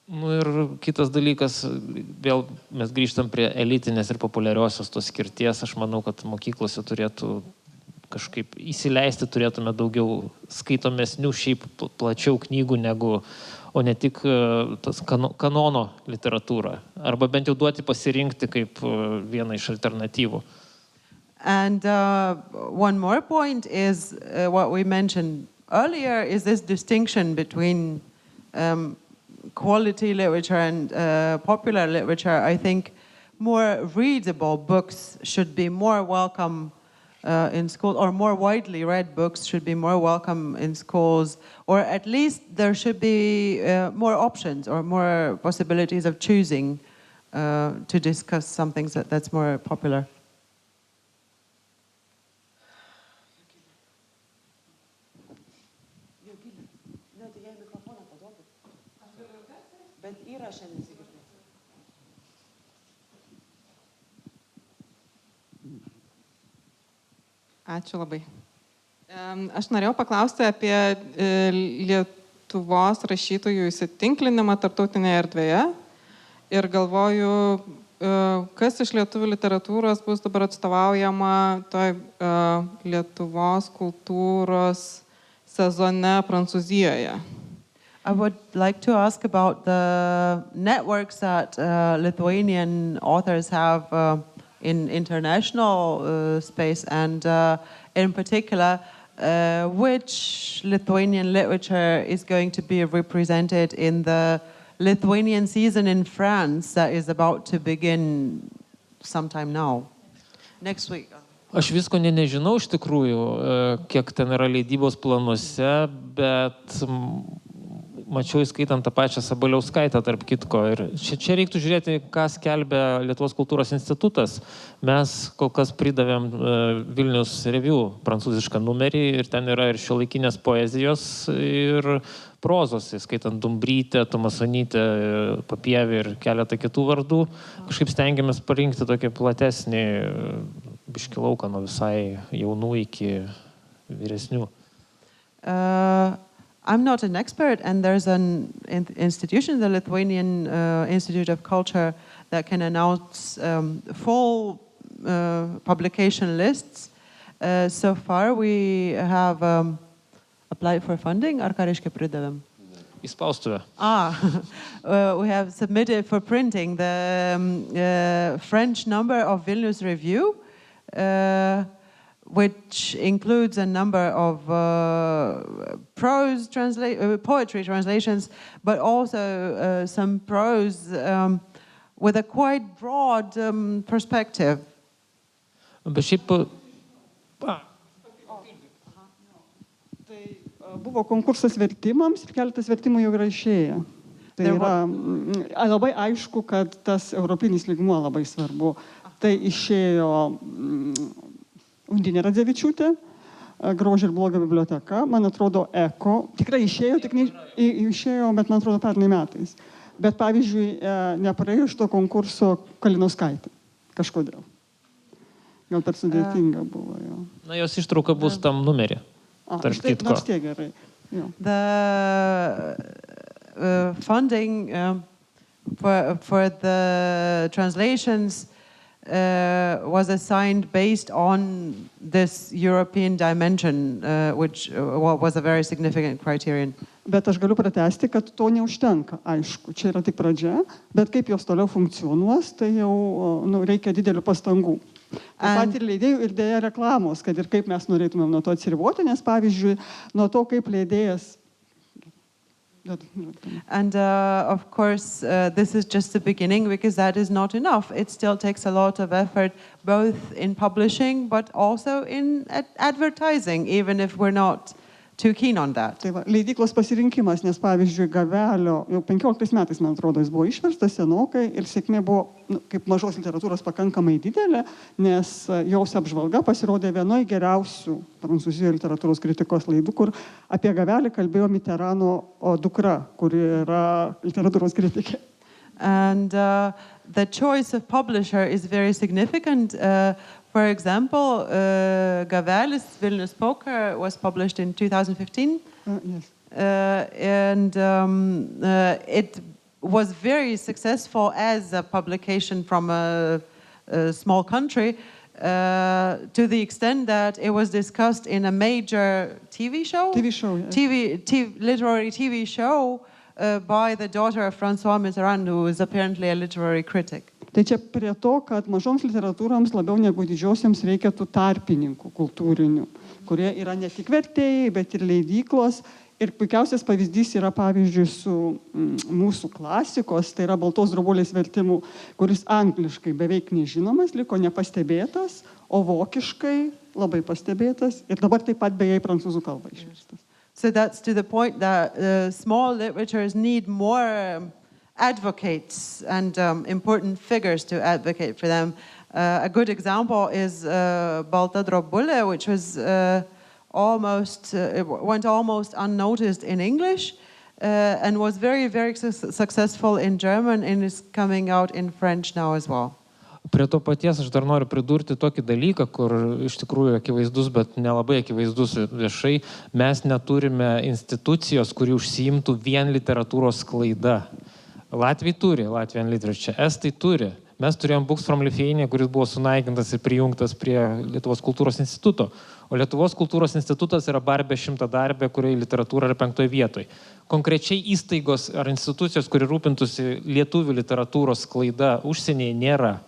Nu ir kitas dalykas, vėl mes grįžtam prie elitinės ir populiariosios tos skirties. Aš manau, kad mokyklose turėtų kažkaip įsileisti, turėtume daugiau skaitomesnių šiaip plačiau knygų negu, o ne tik tas kanono literatūrą. Arba bent jau duoti pasirinkti kaip vieną iš alternatyvų. And one more point is what we mentioned earlier is this distinction between quality literature and popular literature. I think more readable books should be more welcome in school, or more widely read books should be more welcome in schools, or at least there should be more options or more possibilities of choosing to discuss something that's more popular. Ačiū labai. Aš norėjau paklausti apie Lietuvos rašytojų įsitinklinimą tarptautinėje erdvėje ir galvoju, kas iš lietuvių literatūros bus dabar atstovaujama toj Lietuvos kultūros sezone Prancūzijoje. I would like to ask about the networks that Lithuanian authors have in international space, and in particular, which Lithuanian literature is going to be represented in the Lithuanian season in France that is about to begin sometime now, next week. Aš visko nežinau iš tikrųjų, kiek ten yra leidybos planuose, bet mačiau įskaitant tą pačią Sabaliauskaitę tarp kitko. Ir čia reiktų žiūrėti, ką skelbia Lietuvos kultūros institutas. Mes kol kas pridavėm Vilnius Review prancūzišką numerį ir ten yra ir šiuolaikinės poezijos ir prozos, įskaitant Dumbrytę, Tomasonytę, Papievį ir keletą kitų vardų. Kažkaip stengiamės parinkti tokį platesnį biškį lauką nuo visai jaunų iki vyresnių. I'm not an expert, and there's an institution, the Lithuanian Institute of Culture, that can announce full publication lists. So far, we have applied for funding. Ar ką reiškia pridavėm? Į spaustuvę. We have submitted for printing the French number of Vilnius Review, which includes a number of poetry translations, but also some prose with a quite broad perspective. Bet šiaip... Tai buvo konkursas vertimams ir keletas vertimų jau yra išėję. Tai yra labai aišku, kad tas europinis lygmuo labai svarbu. Tai išėjo Undinė Radzevičiūtė, Grožio ir blogio biblioteka, man atrodo, Eko. Tikrai išėjo, bet man atrodo pernai metais. Bet pavyzdžiui, nepraėjo iš to konkurso Kalinauskaitė. Kažkodėl. Gal per sudėtinga buvo jo. Na, jos ištrauka bus tam numerį. Tarp kitko. Nors tiek gerai. The funding for the translations was assigned based on this European dimension, which was a very significant criterion. Bet aš galiu pratesti, kad to neužtenka, aišku, čia yra tik pradžia, bet kaip jos toliau funkcionuos, tai jau reikia didelių pastangų. Taip pat ir leidėjų ir dėja reklamos, kad ir kaip mes norėtumėm nuo to atsiriboti, nes pavyzdžiui, nuo to kaip leidėjas. And of course, this is just the beginning, because that is not enough. It still takes a lot of effort, both in publishing, but also in advertising, even if we're not too keen on that. Tai va, leidyklos pasirinkimas, nes pavyzdžiui, Gavelio, jau 15 metais, man atrodo, jis buvo išverstas senokai ir sėkmė buvo, kaip mažos literatūros, pakankamai didelė, nes jos apžvalga pasirodė vienoje geriausių Prancūzijoje literatūros kritikos laidų, kur apie Gavelį kalbėjo Mitterrando dukra, kuri yra literatūros kritikė. And the choice of publisher is very significant. For example, Gavelis Vilnius Poker was published in 2015. Yes. And it was very successful as a publication from a small country, to the extent that it was discussed in a major TV show. TV show, yes. Literary TV show by the daughter of François Mitterrand, who is apparently a literary critic. Tai čia prie to, kad mažoms literatūroms labiau negu didžiosiams reikia tų tarpininkų kultūrinių, kurie yra ne tik vertėjai, bet ir leidyklos. Ir puikiausias pavyzdys yra, pavyzdžiui, su mūsų klasikos, tai yra Baltos drobulės vertimų, kuris angliškai beveik nežinomas, liko nepastebėtas, o vokiškai labai pastebėtas ir dabar taip pat beje į prancūzų kalbą išverstas. So that's to the point that small literatures need more advocates and important figures to advocate for them. A good example is Balta drobulė, which was went almost unnoticed in English and was very, very successful in German and is coming out in French now as well. Prie to paties aš dar noriu pridurti tokį dalyką, kur iš tikrųjų akivaizdus, bet nelabai akivaizdus viešai. Mes neturime institucijos, kuri užsiimtų vien literatūros sklaida. Latviai turi Latvian Literature, Estai turi. Mes turėjom Books from Lithuania, kuris buvo sunaikintas ir prijungtas prie Lietuvos kultūros instituto. O Lietuvos kultūros institutas yra barbė 100-darbė, kurioje literatūra yra 5 vietoje. Konkrečiai įstaigos ar institucijos, kuri rūpintųsi lietuvių literatūros sklaida užsienyje, nėra.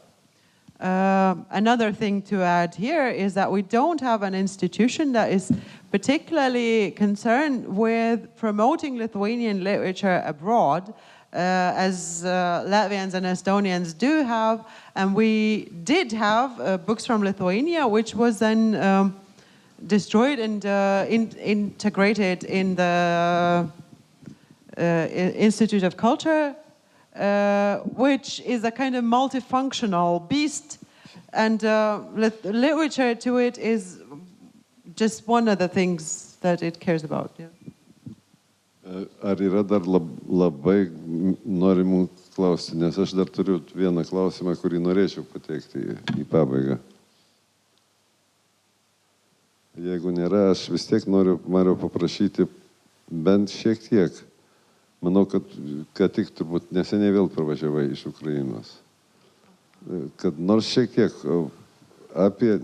Another thing to add here is that we don't have an institution that is particularly concerned with promoting Lithuanian literature abroad, as Latvians and Estonians do have, and we did have Books from Lithuania, which was then destroyed and integrated in the Institute of Culture, which is a kind of multifunctional beast, and literature to it is just one of the things that it cares about. Yeah. Ar yra dar labai norimų klausti, nes aš dar turiu vieną klausimą, kurį norėčiau pateikti į pabaigą. Jeigu nėra, aš vis tiek noriu Mariau paprašyti bent šiek tiek. Manau, kad tik turbūt neseniai vėl pravažiavai iš Ukrainos. Kad nors šiek tiek apie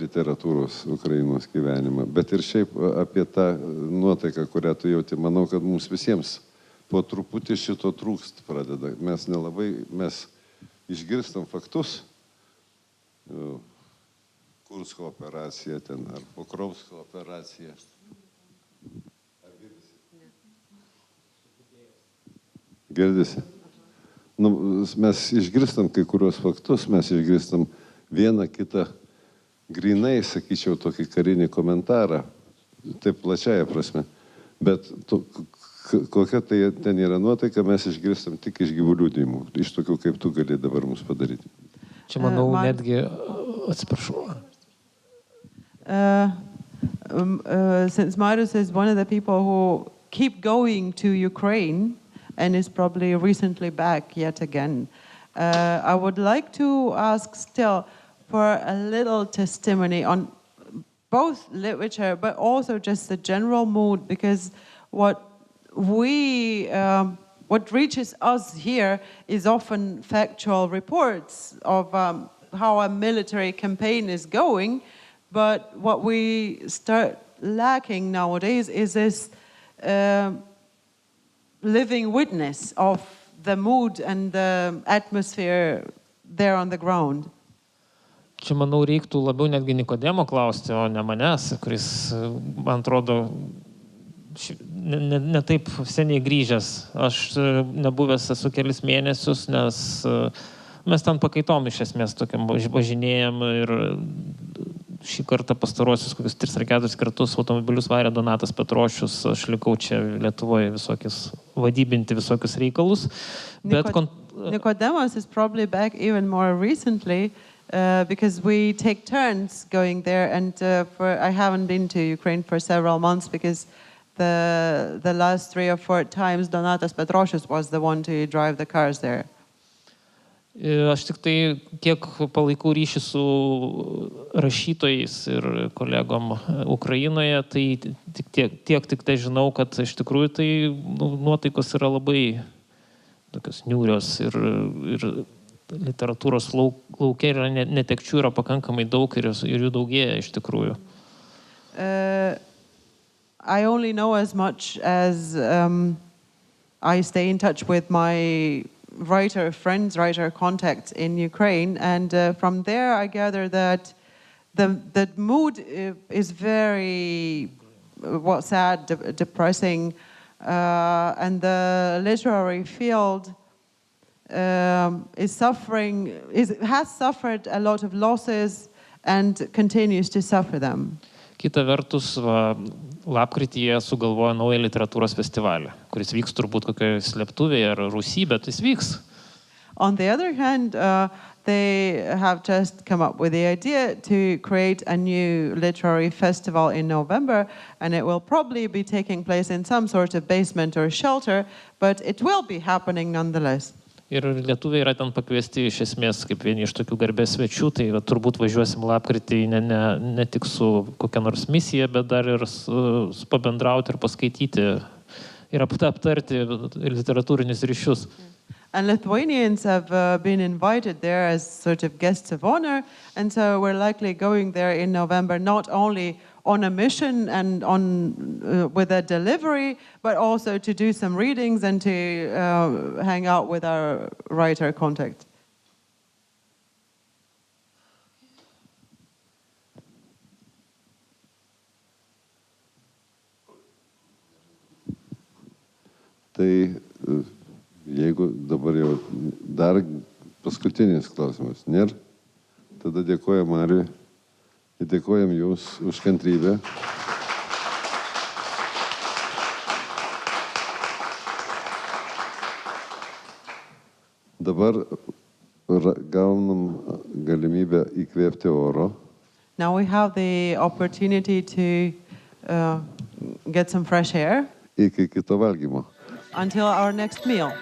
literatūros Ukrainos gyvenimą, bet ir šiaip apie tą nuotaiką, kurią tu jauti. Manau, kad mums visiems po truputį šito trūkst pradeda. Mes išgirstam faktus, Kursko operacija ten, ar Pokrovsko operacija. Girdisi? Mes išgirstam kai kurios faktus, mes išgirstam vieną kitą grinai, sakyčiau, tokį karinį komentarą, taip plačiaja prasme. Bet kokia tai ten yra nuotaika, mes išgirstam tik iš gyvų liudijimų, iš tokių, kaip tu gali dabar mums padaryti. Čia manau netgi, atsiprašau. Since Marius is one of the people who keep going to Ukraine and is probably recently back yet again, I would like to ask still for a little testimony on both literature, but also just the general mood, because what reaches us here is often factual reports of how a military campaign is going, but what we start lacking nowadays is this living witness of the mood and the atmosphere there on the ground. Čia, manau, reiktų labiau netgi Nikodemo klausti, o ne manęs, kuris, man atrodo, ne taip seniai grįžęs. Aš nebuvęs esu kelis mėnesius, nes mes ten pakaitom iš esmės tokiam važinėjom ir šį kartą pastaruosius kokius 3 ar 4 kartus automobilius varė Donatas Petrošius, aš likau čia Lietuvoje vadybinti visokius reikalus. Nicodemus is probably back even more recently because we take turns going there, and I haven't been to Ukraine for several months because the last 3 or 4 times Donatas Petrošius was the one to drive the cars there. Aš tik tai kiek palaikau ryšį su rašytojais ir kolegom Ukrainoje, tai tik tai žinau, kad iš tikrųjų tai nuotaikos yra labai tokios niūrios ir literatūros lauke yra netekčių yra pakankamai daug ir jų daugėja iš tikrųjų. I only know as much as I stay in touch with my writer friends, writer contacts in Ukraine, and from there I gather that the mood is very sad, depressing, and the literary field has suffered a lot of losses and continues to suffer them. Kita vertus, lapkrityje sugalvojo naują literatūros festivalį, kuris vyks turbūt kokioje slėptuvėje ar Rusy, bet jis vyks. On the other hand, they have just come up with the idea to create a new literary festival in November, and it will probably be taking place in some sort of basement or shelter, but it will be happening nonetheless. Ir lietuviai yra ten pakviesti iš esmės kaip vieni iš tokių garbės svečių, tai turbūt važiuosim lapkritį ne tik su kokia nors misija, bet dar ir pabendrauti ir paskaityti ir aptarti literatūrinius ryšius. And Lithuanians have been invited there as sort of guests of honor, and so we're likely going there in November not only on a mission and with a delivery, but also to do some readings and to hang out with our writer contact. Tai jeigu dabar jau dar paskutinis klausimas nėra, tada dėkojam Mariui. Dėkojam jūs už kantrybę. Dabar gaunam galimybę įkvėpti oro. Now we have the opportunity to get some fresh air. Iki kito valgymo. Until our next meal.